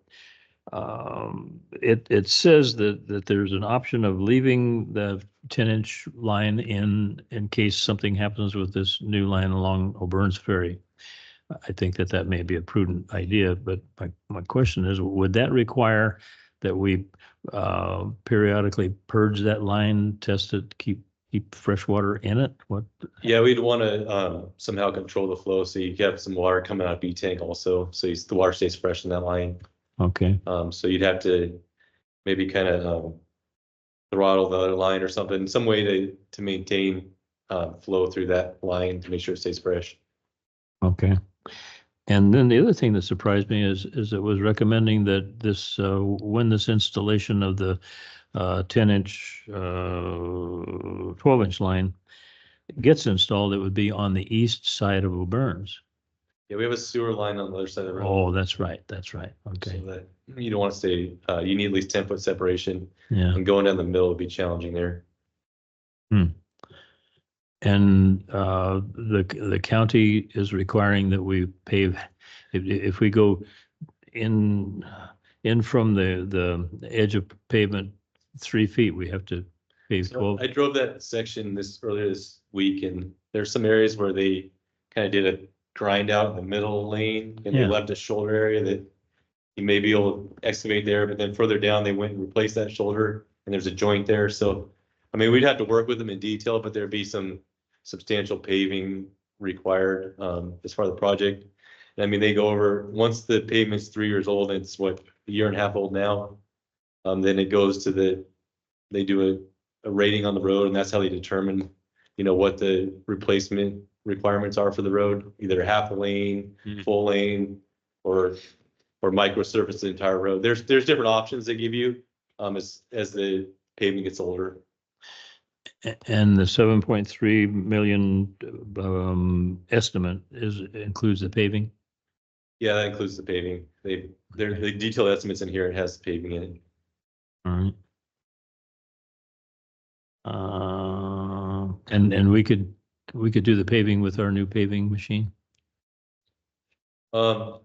It says that there's an option of leaving the 10-inch line in case something happens with this new line along O'Byrne's Ferry. I think that may be a prudent idea, but my question is, would that require that we periodically purge that line, test it, keep fresh water in it? What? Yeah, we'd want to somehow control the flow so you have some water coming out of B tank also, so the water stays fresh in that line. Okay. So you'd have to maybe kind of throttle the other line or something, some way to maintain flow through that line to make sure it stays fresh. Okay. And then the other thing that surprised me is it was recommending that this when this installation of the 10-inch, 12-inch line gets installed, it would be on the east side of O'Byrne's. Yeah, we have a sewer line on the other side of the road. Oh, that's right. That's right. Okay. So that you don't want to stay, you need at least 10-foot separation, Yeah. and going down the middle would be challenging there. And the county is requiring that we pave, if we go in from the edge of pavement 3 feet, we have to pave So 12. I drove that section earlier this week, and there's some areas where they kind of did a grind out in the middle lane, and Yeah. they left a shoulder area that you may be able to excavate there, but then further down, they went and replaced that shoulder, and there's a joint there. So, I mean, we'd have to work with them in detail, but there'd be some substantial paving required as part of the project. And I mean, they go over, once the pavement's 3 years old, and it's what, a year and a half old now, then it goes to they do a rating on the road, and that's how they determine, what the replacement requirements are for the road, either half a lane, full lane, or micro surface the entire road. There's different options they give you as the pavement gets older. And the 7.3 million estimate includes the paving? Yeah, that includes the paving. The detailed estimates in here, it has the paving in it. All right. And we could do the paving with our new paving machine? You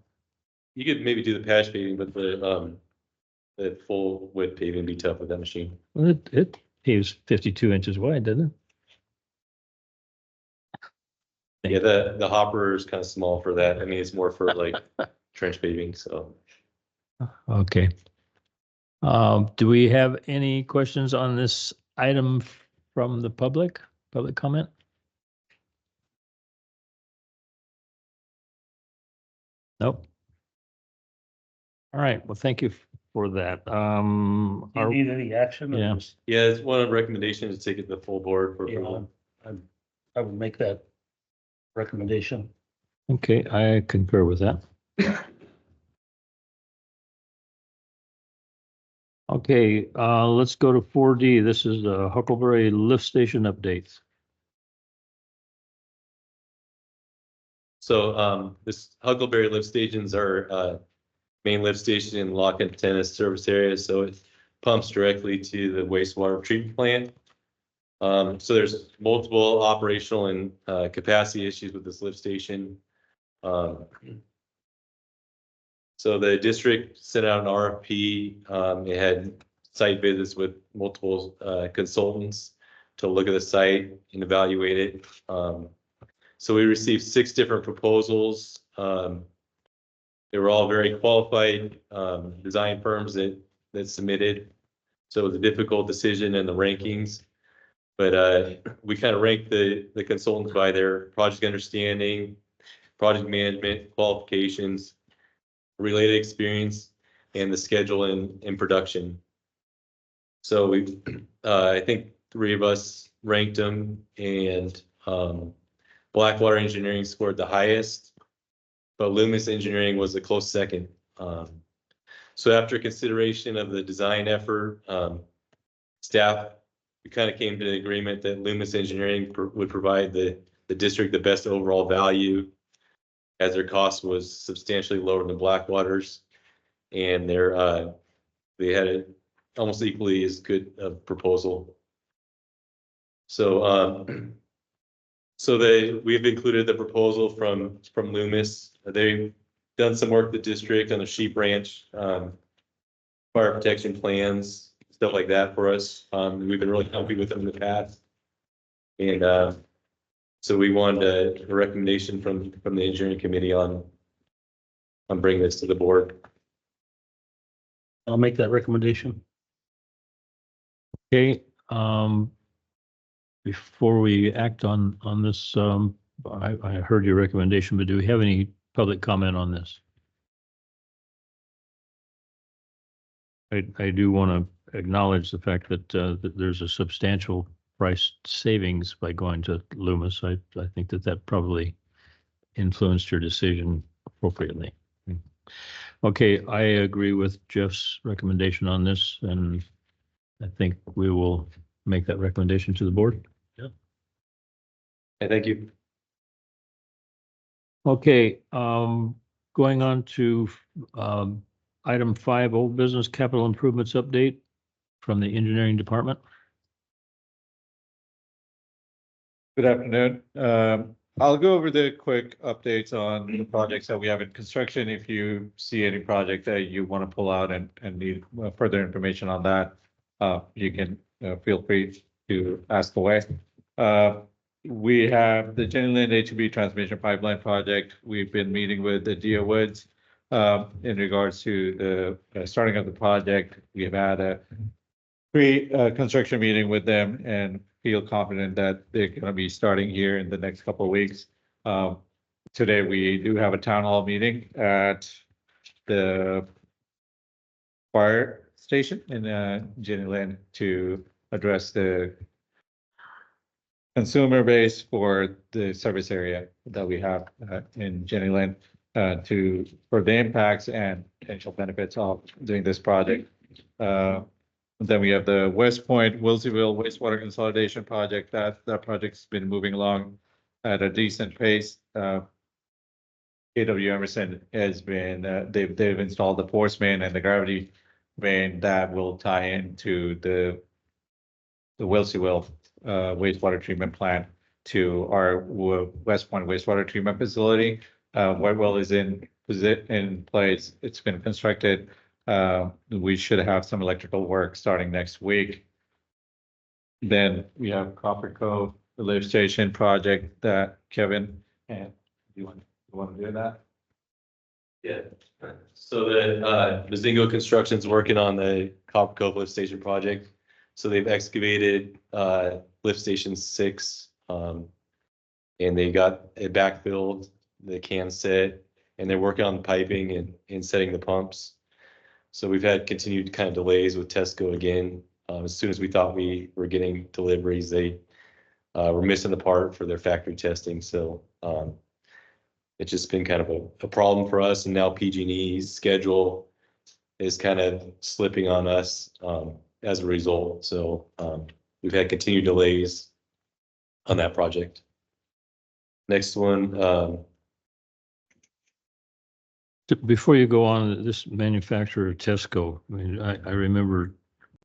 could maybe do the patch paving, but the full width paving would be tough with that machine. Well, it paves 52 inches wide, doesn't it? Yeah, the hopper is kind of small for that. I mean, it's more for like trench paving, so. Okay. Do we have any questions on this item from the public comment? Nope. All right, well, thank you for that. Do you need any action? or Yeah. just- Yeah, it's one of the recommendations to take it to the full board for Yeah, approval. I would make that recommendation. Okay, I concur with that. Okay, let's go to 4D. This is the Huckleberry lift station updates. So this Huckleberry lift stations are main lift station in Lock and Tennis service area, so it pumps directly to the wastewater treatment plant. So there's multiple operational and capacity issues with this lift station. So the district sent out an RFP. It had site visits with multiple consultants to look at the site and evaluate it. So we received 6 different proposals. They were all very qualified design firms that submitted. So it was a difficult decision in the rankings. But we kind of ranked the consultants by their project understanding, project management, qualifications, related experience, and the schedule in production. So I think three of us ranked them, and Blackwater Engineering scored the highest, but Loomis Engineering was a close second. So after consideration of the design effort, staff, we kind of came to an agreement that Loomis Engineering would provide the district the best overall value, as their cost was substantially lower than Blackwater's, and they had a almost equally as good a proposal. So we've included the proposal from Loomis. They've done some work with the district on the sheep ranch, fire protection plans, stuff like that for us. We've been really happy with them in the past. And so we wanted a recommendation from the engineering committee on bringing this to the board. I'll make that recommendation. Okay, before we act on this, I heard your recommendation, but do we have any public comment on this? I do want to acknowledge the fact that that there's a substantial price savings by going to Loomis. I think that probably influenced your decision appropriately. Okay, I agree with Jeff's recommendation on this, and I think we will make that recommendation to the board. Yeah. Hey, thank you. Okay, going on to item 5, old business capital improvements update from the engineering department. Good afternoon. I'll go over the quick updates on the projects that we have in construction. If you see any project that you want to pull out and need further information on that, you can feel free to ask away. We have the Jenny Lind HB transmission pipeline project. We've been meeting with the DO Woods in regards to the starting of the project. We have had a pre-construction meeting with them and feel confident that they're going to be starting here in the next couple of weeks. Today, we do have a town hall meeting at the fire station in Jenny Lind to address the consumer base for the service area that we have in Jenny Lind for the impacts and potential benefits of doing this project. Then we have the West Point Wilseyville wastewater consolidation project. That project's been moving along at a decent pace. KW Emerson has been they've installed the force main and the gravity main that will tie into the Wilseyville wastewater treatment plant to our West Point wastewater treatment facility. Whitewell is in place. It's been constructed. We should have some electrical work starting next week. Then we have Copper Cove, the lift station project that Kevin, and you want to do that? Yeah. So the Zingo Construction's working on the Copper Cove lift station project. So they've excavated lift station 6, and they got it backfilled, the can set, and they're working on the piping and setting the pumps. So we've had continued kind of delays with Tesco again. As soon as we thought we were getting deliveries, they were missing the part for their factory testing. So it's just been kind of a problem for us. And now PG&E's schedule is kind of slipping on us as a result. So we've had continued delays on that project. Next one. Before you go on, this manufacturer Tesco, I mean, I remember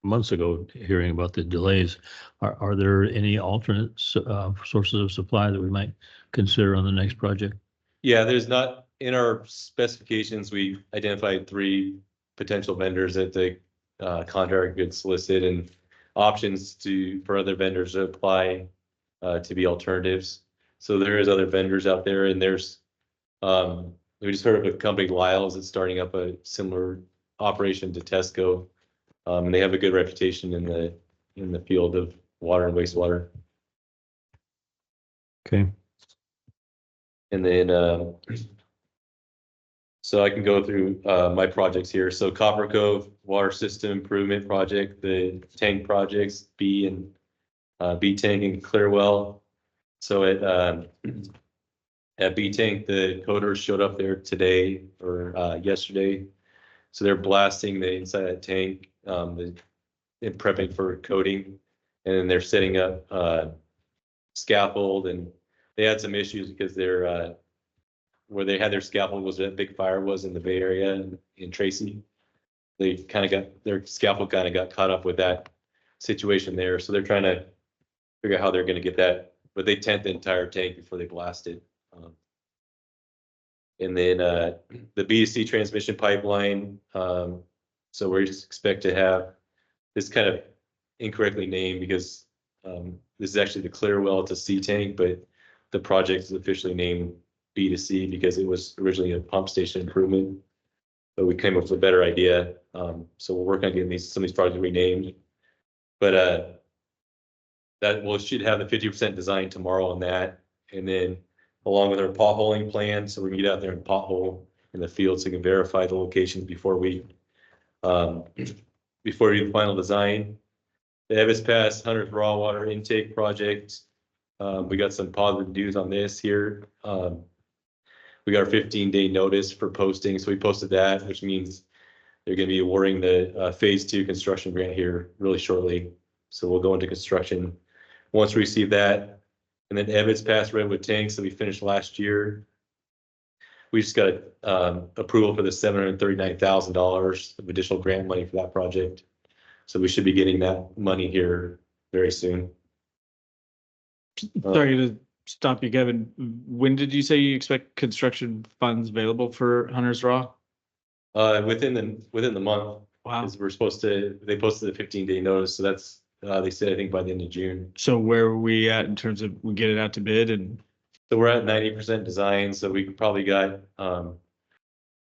months ago hearing about the delays. Are there any alternate sources of supply that we might consider on the next project? Yeah, there's not, in our specifications, we identified 3 potential vendors that the contractor could solicit, and options for other vendors to apply to be alternatives. So there is other vendors out there, and there's we just heard of a company, Lyle's, that's starting up a similar operation to Tesco, and they have a good reputation in the field of water and wastewater. Okay. And then, so I can go through my projects here. So Copper Cove Water System Improvement Project, the tank projects B and B tank and Clearwell. So at B tank, the coders showed up there today or yesterday. So they're blasting the inside of that tank, and prepping for coating, and then they're setting up scaffold, and they had some issues because they're where they had their scaffold was where that big fire was in the Bay Area in Tracy. They kind of got their scaffold kind of got caught up with that situation there, so they're trying to figure out how they're going to get that. But they tent the entire tank before they blast it. And then the B2C transmission pipeline. So we just expect to have this kind of incorrectly named because this is actually the Clearwell. It's a C tank, but the project is officially named B2C because it was originally a pump station improvement. But we came up with a better idea. So we're working on getting some of these projects renamed. But that we should have the 50% design tomorrow on that. And then along with our potholing plan, so we can get out there and pothole in the field so we can verify the locations before we do the final design. The Evis Pass 100th raw water intake project. We got some positive news on this here. We got our 15-day notice for posting. So we posted that, which means they're going to be awarding the phase 2 construction grant here really shortly. So we'll go into construction once we receive that. And then Evis Pass Redwood tanks that we finished last year. We just got approval for the $739,000 of additional grant money for that project. So we should be getting that money here very soon. Sorry to stop you, Kevin. When did you say you expect construction funds available for Hunter's Raw? Within the month. Wow. Because we're supposed to, they posted a 15-day notice. So that's, they said, I think by the end of June. So where are we at in terms of we get it out to bid and? So we're at 90% design. So we probably got,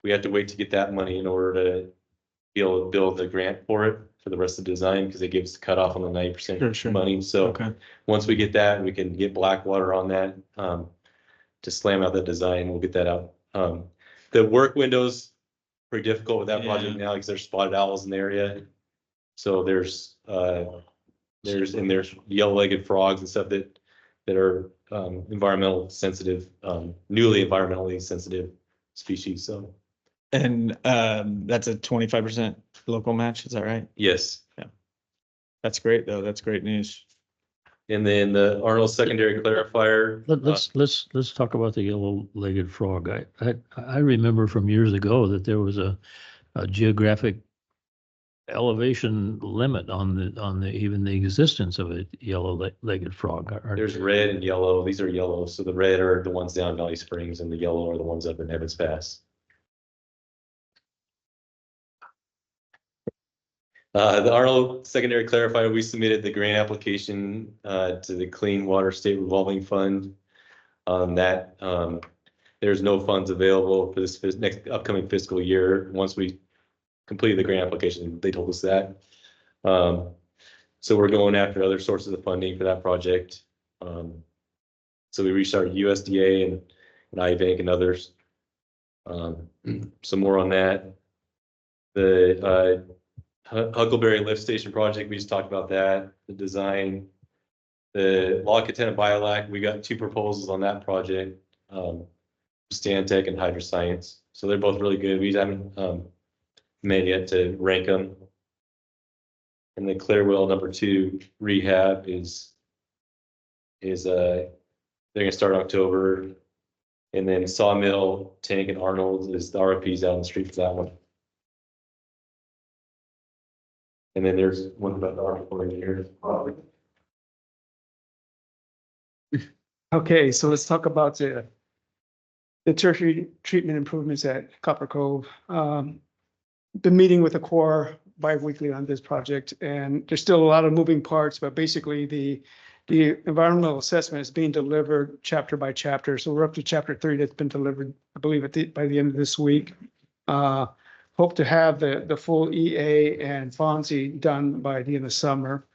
we have to wait to get that money in order to be able to build the grant for it for the rest of the design because it gives cutoff on the 90% Sure. money. So Okay. once we get that, we can get Blackwater on that to slam out the design. We'll get that out. The work windows pretty difficult with that project now because there's spotted owls in the area. So there's yellow-legged frogs and stuff that are environmental sensitive, newly environmentally sensitive species. So. And that's a 25% local match, is that right? Yes. Yeah. That's great though. That's great news. And then the Arnold secondary clarifier. Let's talk about the yellow-legged frog. I remember from years ago that there was a geographic elevation limit on the even the existence of a yellow-legged frog. There's red and yellow. These are yellow. So the red are the ones down Valley Springs and the yellow are the ones up in Evans Pass. The Arnold secondary clarifier, we submitted the grant application to the Clean Water State Revolving Fund. That there's no funds available for this next upcoming fiscal year. Once we completed the grant application, they told us that. So we're going after other sources of funding for that project. So we reached out to USDA and iBank and others. Some more on that. The Huckleberry lift station project, we just talked about that, the design. The log content biolac, we got 2 proposals on that project, Stantec and Hydroscience. So they're both really good. We haven't met yet to rank them. And the Clearwell number 2 rehab is they're gonna start in October. And then Sawmill, Tank, and Arnold is the RFPs out on the street for that one. And then there's one about the article engineers. Okay, so let's talk about the tertiary treatment improvements at Copper Cove. Been meeting with the Corps bi-weekly on this project, and there's still a lot of moving parts, but basically the environmental assessment is being delivered chapter by chapter. So we're up to chapter 3 that's been delivered, I believe, by the end of this week. Hope to have the full EA and FONSI done by the end of summer.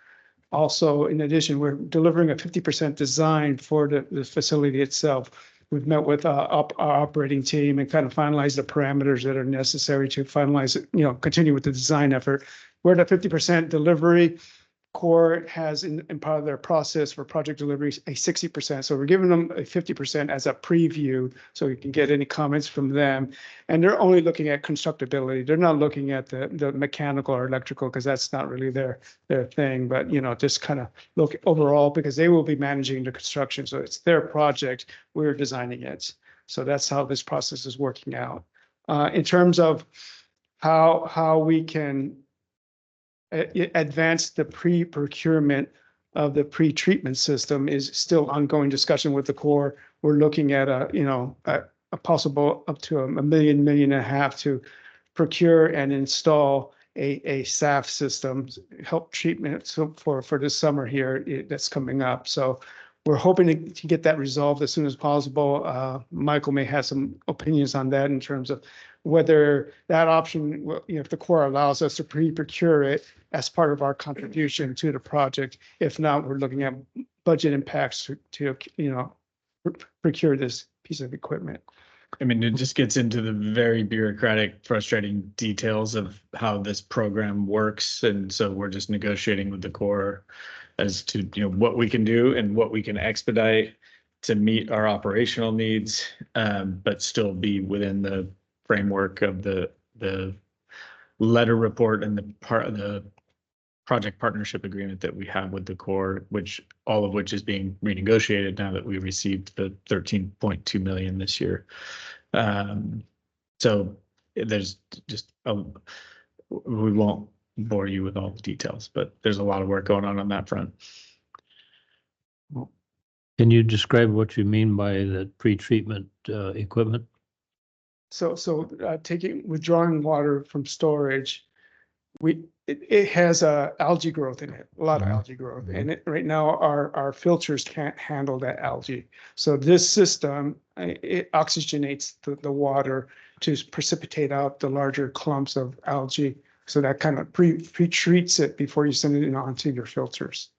Also, in addition, we're delivering a 50% design for the facility itself. We've met with our operating team and kind of finalized the parameters that are necessary to finalize, continue with the design effort. We're at a 50% delivery. Corps has in part of their process for project deliveries, a 60%. So we're giving them a 50% as a preview, so you can get any comments from them. And they're only looking at constructability. They're not looking at the mechanical or electrical, because that's not really their thing, but just kind of look overall, because they will be managing the construction. So it's their project, we're designing it. So that's how this process is working out. In terms of how we can advance the pre-procurement of the pre-treatment system is still ongoing discussion with the Corps. We're looking at a possible up to $1 million, $1.5 million to procure and install a SAF system, help treatment for this summer here that's coming up. So we're hoping to get that resolved as soon as possible. Michael may have some opinions on that in terms of whether that option, if the Corps allows us to pre-procure it as part of our contribution to the project. If not, we're looking at budget impacts to procure this piece of equipment. I mean, it just gets into the very bureaucratic, frustrating details of how this program works. And so we're just negotiating with the Corps as to, what we can do and what we can expedite to meet our operational needs, but still be within the framework of the letter report and the project partnership agreement that we have with the Corps, all of which is being renegotiated now that we received the 13.2 million this year. So there's just we won't bore you with all the details, but there's a lot of work going on that front. Can you describe what you mean by the pre-treatment equipment? So withdrawing water from storage, it has algae growth in it, a lot of algae growth. And right now our filters can't handle that algae. So this system, it oxygenates the water to precipitate out the larger clumps of algae. So that kind of pre-treats it before you send it onto your filters.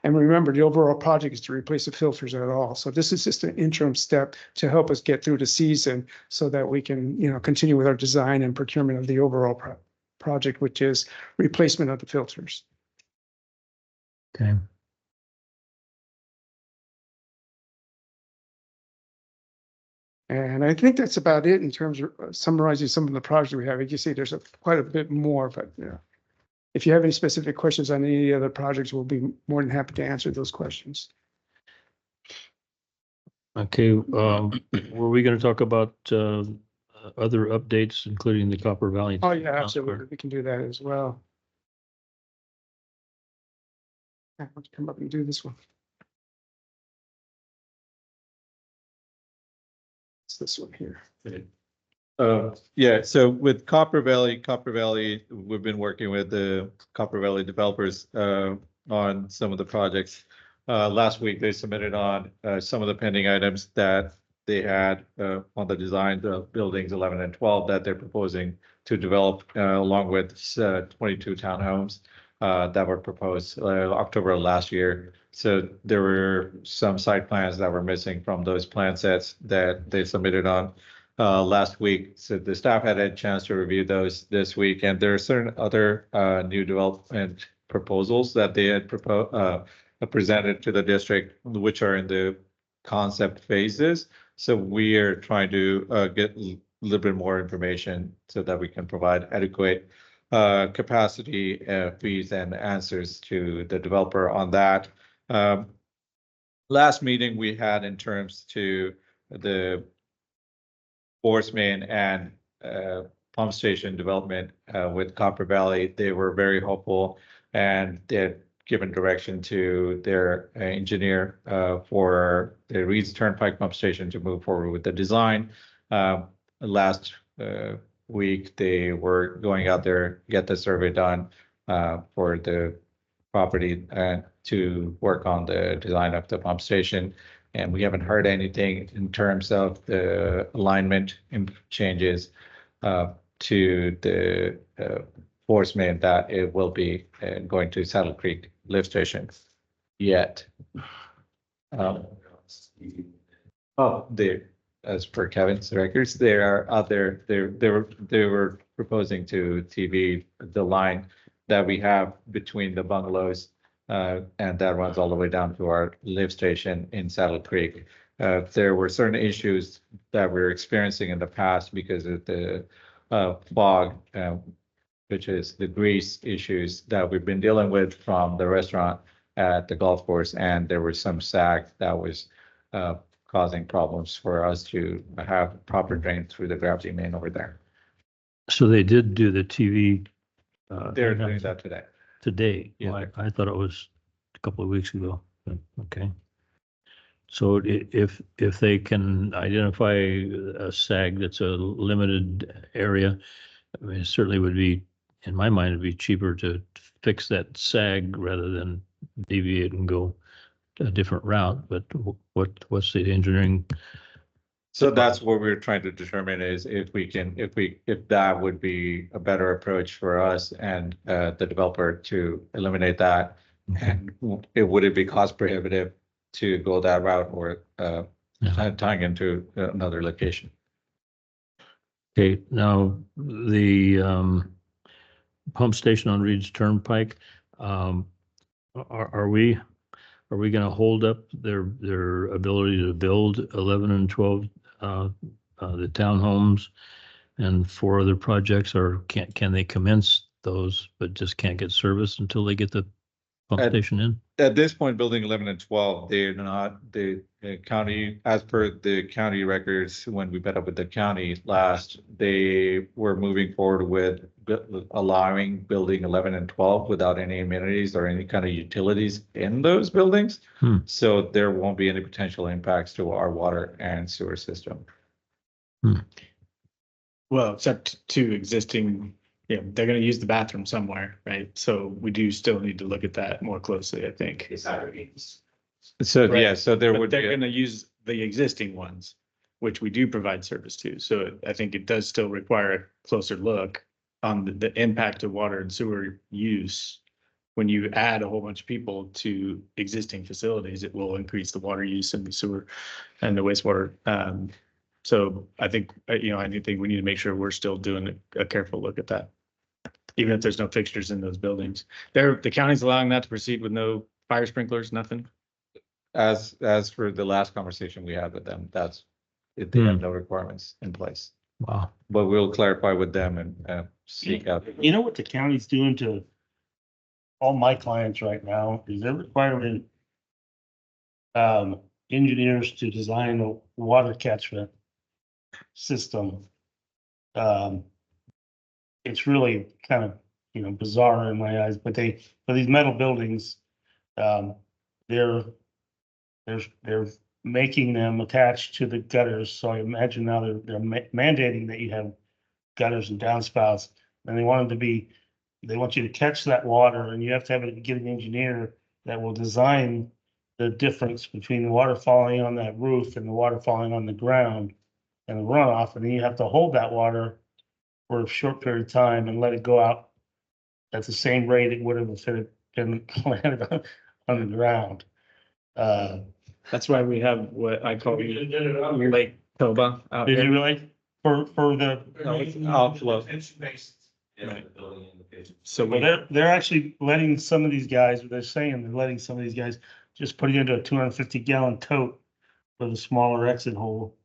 And remember, the overall project is to replace the filters at all. So this is just an interim step to help us get through the season so that we can, continue with our design and procurement of the overall project, which is replacement of the filters. Okay. And I think that's about it in terms of summarizing some of the projects we have. You can see there's quite a bit more, but if you have any specific questions on any other projects, we'll be more than happy to answer those questions. Okay. Were we going to talk about other updates, including the Copper Valley? Oh, yeah, absolutely. We can do that as well. Let's come up and do this one. It's this one here. Yeah, so with Copper Valley, we've been working with the Copper Valley developers on some of the projects. Last week, they submitted on some of the pending items that they had on the design of buildings 11 and 12 that they're proposing to develop along with 22 townhomes that were proposed October of last year. So there were some site plans that were missing from those plan sets that they submitted on last week. So the staff had a chance to review those this week, and there are certain other new development proposals that they had presented to the district, which are in the concept phases. So we are trying to get a little bit more information so that we can provide adequate capacity, fees, and answers to the developer on that. Last meeting we had in terms to the force main and pump station development with Copper Valley, they were very hopeful, and they had given direction to their engineer for the Reed's Turnpike pump station to move forward with the design. Last week, they were going out there, get the survey done for the property and to work on the design of the pump station. And we haven't heard anything in terms of the alignment changes to the force main that it will be going to Saddle Creek lift station yet. As per Kevin's records, they are out there. They were proposing to TV the line that we have between the bungalows and that runs all the way down to our lift station in Saddle Creek. There were certain issues that we were experiencing in the past because of the fog, which is the grease issues that we've been dealing with from the restaurant at the golf course, and there was some sag that was causing problems for us to have proper drain through the gravity main over there. So they did do the TV. They're doing that today. Today. Yeah. Well, I thought it was a couple of weeks ago. But, okay. So if they can identify a sag that's a limited area, I mean, it certainly would be, in my mind, it'd be cheaper to fix that sag rather than deviate and go a different route. But what's the engineering? So that's what we're trying to determine is if that would be a better approach for us and the developer to eliminate that. And would it be cost prohibitive to go that route or tying into another location? Okay, now the pump station on Reed's Turnpike, are we going to hold up their ability to build 11 and 12 the townhomes and 4 other projects, or can they commence those but just can't get service until they get the pump station in? At this point, building 11 and 12, they're not, the county, as per the county records, when we met up with the county last, they were moving forward with allowing building 11 and 12 without any amenities or any kind of utilities in those buildings. So there won't be any potential impacts to our water and sewer system. Well, except to existing, yeah, they're gonna use the bathroom somewhere, right? So we do still need to look at that more closely, I think. So, Right. yeah, so there But would they're be, gonna use the existing ones, which we do provide service to. So I think it does still require a closer look on the impact of water and sewer use. When you add a whole bunch of people to existing facilities, it will increase the water use and the sewer and the wastewater. So I think, I think we need to make sure we're still doing a careful look at that. Even if there's no fixtures in those buildings. The county's allowing that to proceed with no fire sprinklers, nothing? as for the last conversation we had with them, that's, they have no requirements in place. Wow. But we'll clarify with them and seek out. You know what the county's doing to all my clients right now is they're requiring engineers to design a water catchment system. It's really kind of, bizarre in my eyes, but for these metal buildings, they're making them attached to the gutters. So I imagine now they're mandating that you have gutters and downspouts, and they want you to catch that water, and you have to get an engineer that will design the difference between the water falling on that roof and the water falling on the ground and the runoff, and then you have to hold that water for a short period of time and let it go out at the same rate it would have if it had been landed on the ground. That's why we have what I call Lake Toba out Did you here. really? For the. Outflow. Right. So they're actually letting some of these guys, they're letting some of these guys just put it into a 250-gallon tote with a smaller exit hole.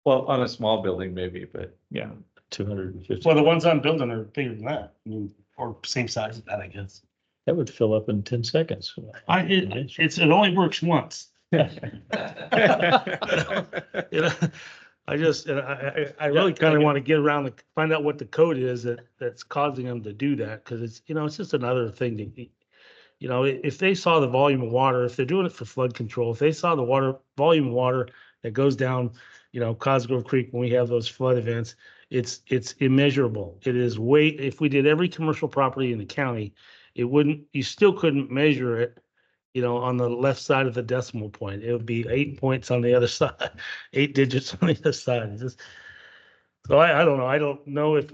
Well, on a small building maybe, but Yeah. 250. Well, the ones I'm building are bigger than that. I mean, or same size as that, I guess. That would fill up in 10 seconds. It only works once. I really kind of want to get around and find out what the code is that's causing them to do that. Cause it's just another thing to, if they saw the volume of water, if they're doing it for flood control, if they saw the volume of water that goes down, Cosgrove Creek, when we have those flood events, it's immeasurable. It is if we did every commercial property in the county, you still couldn't measure it, on the left side of the decimal point. It would be 8 points on the other side, 8 digits on the other side. So I don't know. I don't know if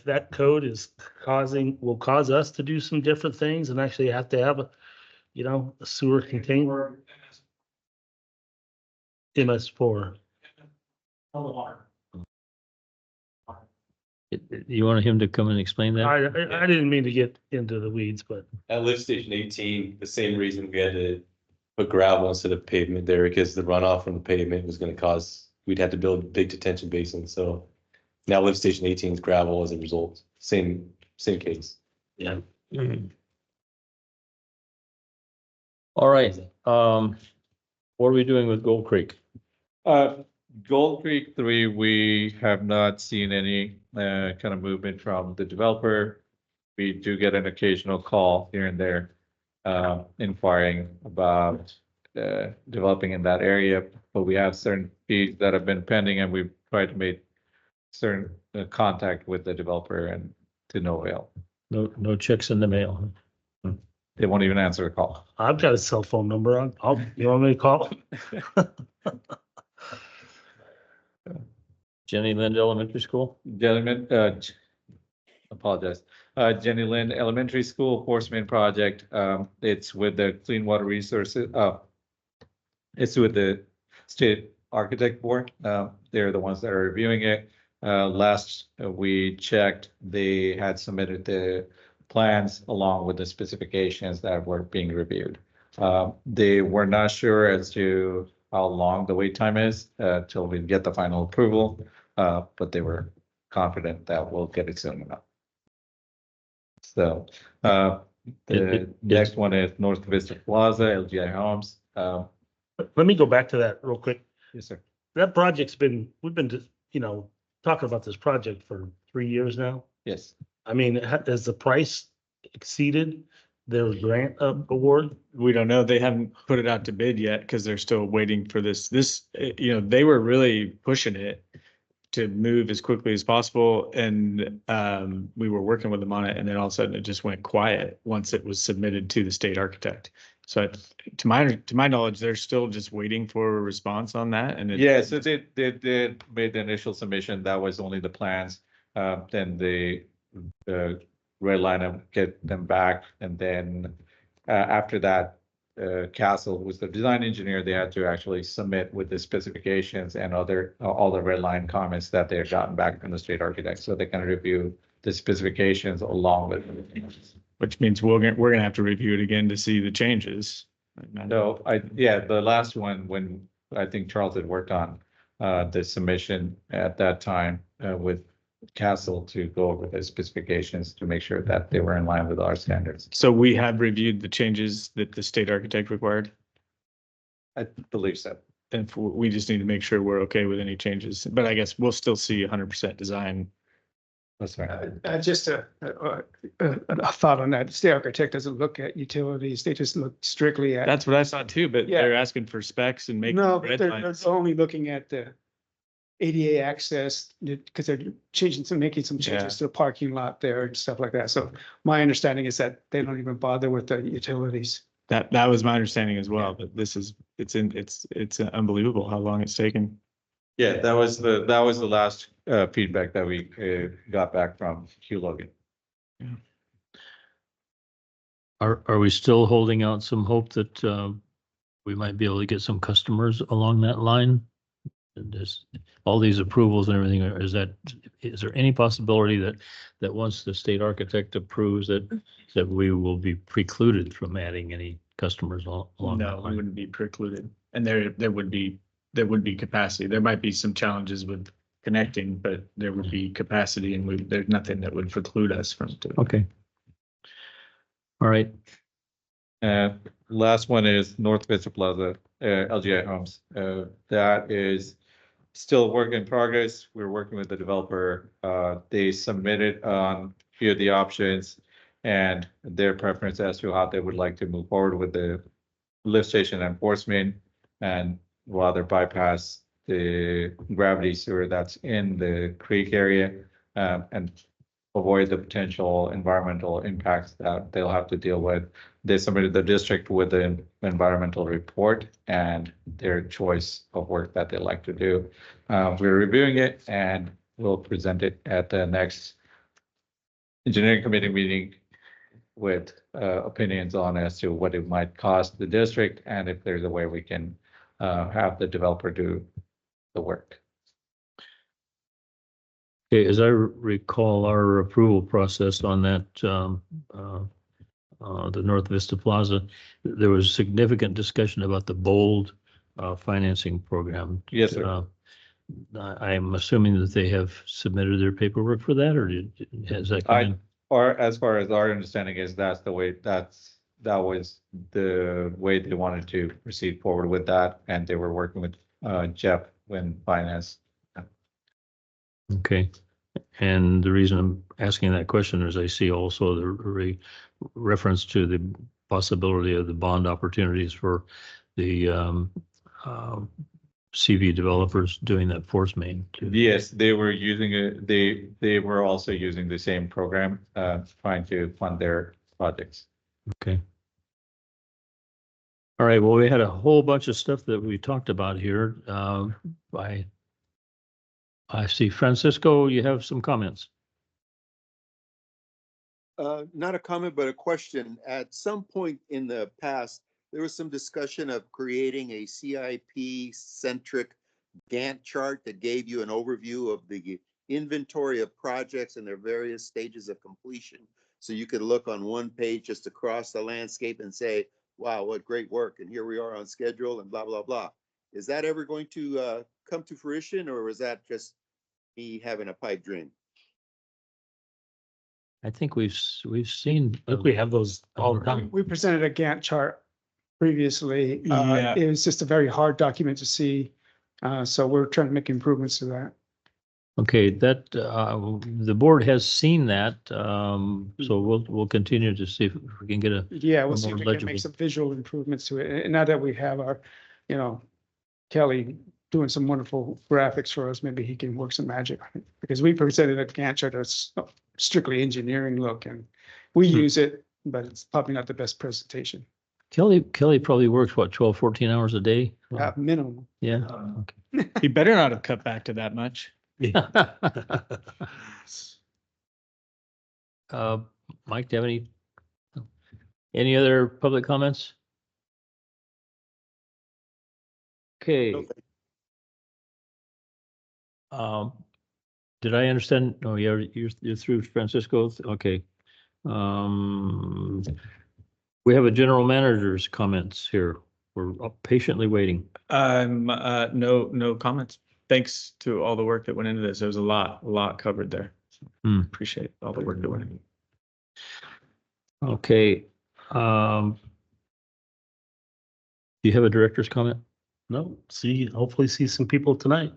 that code will cause us to do some different things and actually have to have a sewer container. MS4. You want him to come and explain that? I didn't mean to get into the weeds, but At lift station 18, the same reason we had to put gravel instead of pavement there, because the runoff from the pavement was gonna cause, we'd have to build a big detention basin, so. Now lift station 18 is gravel as a result, same case. yeah. All right, what are we doing with Gold Creek? Gold Creek 3, we have not seen any kind of movement from the developer. We do get an occasional call here and there inquiring about developing in that area, but we have certain fees that have been pending, and we've tried to make certain contact with the developer, and to no avail. No checks in the mail. They won't even answer the call. I've got a cell phone number on. You want me to call? Jenny Lind Elementary School? Gentlemen, apologize. Jenny Lind Elementary School Horseman Project. It's with the Clean Water Resources. It's with the State Architect Board. They're the ones that are reviewing it. Last we checked, they had submitted the plans along with the specifications that were being reviewed. They were not sure as to how long the wait time is till we get the final approval, but they were confident that we'll get it soon enough. So the next one is North Vista Plaza, LGI Homes. Let me go back to that real quick. Yes, sir. That project's been, we've been, talking about this project for 3 years now. Yes. I mean, has the price exceeded their grant award? We don't know. They haven't put it out to bid yet because they're still waiting for this. They were really pushing it to move as quickly as possible. And we were working with them on it, and then all of a sudden it just went quiet once it was submitted to the state architect. So to my knowledge, they're still just waiting for a response on that. And Yeah, so they made the initial submission. That was only the plans. Then the red line get them back, and then after that, Castle was the design engineer. They had to actually submit with the specifications and other all the red line comments that they had gotten back from the state architect, so they can review the specifications along with. Which means we're gonna have to review it again to see the changes. No, the last one, when I think Charles had worked on the submission at that time with Castle to go over the specifications to make sure that they were in line with our standards. So we have reviewed the changes that the state architect required, I believe so. and we just need to make sure we're okay with any changes. But I guess we'll still see 100% design. That's right. Just a thought on that. The state architect doesn't look at utilities. They just look strictly at. That's what I thought too, but Yeah. they're asking for specs and making No, but red they're lines. only looking at the ADA access because they're making some Yeah. changes to the parking lot there and stuff like that. So my understanding is that they don't even bother with the utilities. That was my understanding as well, but it's unbelievable how long it's taken. Yeah, that was the last feedback that we got back from Hugh Logan. Are we still holding out some hope that we might be able to get some customers along that line? And there's all these approvals and everything, is there any possibility that once the state architect approves that we will be precluded from adding any customers along that No, we line? wouldn't be precluded. And there would be capacity. There might be some challenges with connecting, but there would be capacity, and there's nothing that would preclude us from doing. Okay. All right. Last one is North Vista Plaza, LGI Homes. That is still work in progress. We're working with the developer. They submitted on a few of the options and their preference as to how they would like to move forward with the lift station enforcement and rather bypass the gravity sewer that's in the creek area and avoid the potential environmental impacts that they'll have to deal with. They submitted the district with an environmental report and their choice of work that they like to do. We're reviewing it and we'll present it at the next engineering committee meeting with opinions on as to what it might cost the district and if there's a way we can have the developer do the work. Okay, as I recall, our approval process on that, the North Vista Plaza, there was significant discussion about the bold financing program. Yes, sir. I'm assuming that they have submitted their paperwork for that, or has that come in? Or as far as our understanding is, that was the way they wanted to proceed forward with that, and they were working with Jeff when finance. Okay, and the reason I'm asking that question is I see also the reference to the possibility of the bond opportunities for the CV developers doing that force main too. Yes, they were using it. They were also using the same program, trying to fund their projects. Okay. All right, well, we had a whole bunch of stuff that we talked about here. I see Francisco, you have some comments. Not a comment, but a question. At some point in the past, there was some discussion of creating a CIP-centric Gantt chart that gave you an overview of the inventory of projects and their various stages of completion. So you could look on one page just across the landscape and say, wow, what great work. And here we are on schedule and blah, blah, blah. Is that ever going to come to fruition, or is that just me having a pipe dream? I think we've seen. I think we have those all the time. We presented a Gantt chart previously. Yeah. It was just a very hard document to see. So we're trying to make improvements to that. Okay, that the board has seen that, so we'll continue to see if we can get a. Yeah, we'll see more if we can legible. make some visual improvements to it. And now that we have our, Kelly doing some wonderful graphics for us, maybe he can work some magic on it. Because we presented a Gantt chart that's strictly engineering look, and we use it, but it's probably not the best presentation. Kelly probably works, what, 12, 14 hours a day? Minimum. Yeah. Okay. He better not have cut back to that much. Mike, do you have any other public comments? Okay. Did I understand? Oh, yeah, you're through, Francisco. Okay. We have a general manager's comments here. We're patiently waiting. No comments. Thanks to all the work that went into this. There was a lot covered there. Appreciate all the work that went into it. Okay. Do you have a director's comment? No, hopefully see some people tonight.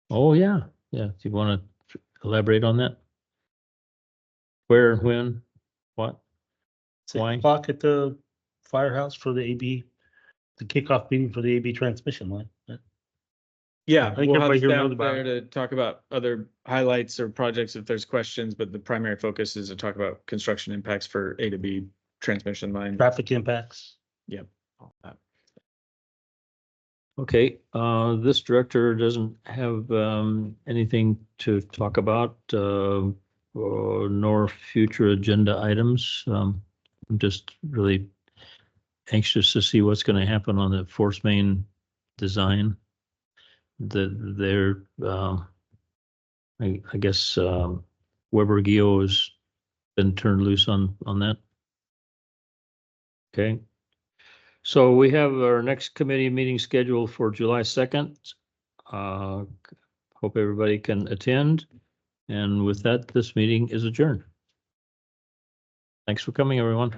Oh, yeah. Yeah. Do you want to elaborate on that? Where and when? What? 6 o'clock at the firehouse for the AB, the kickoff meeting for the AB transmission line. Yeah, I think we'll have everybody here staff knows about there to talk about other highlights or projects if there's questions, but the primary focus is to talk about construction impacts for A to B transmission line. Traffic impacts. Yep. All that. Okay, this director doesn't have anything to talk about, nor future agenda items. I'm just really anxious to see what's going to happen on the force main design. I guess Weber Geo has been turned loose on that. Okay. So we have our next committee meeting scheduled for July 2nd. Hope everybody can attend. And with that, this meeting is adjourned. Thanks for coming, everyone.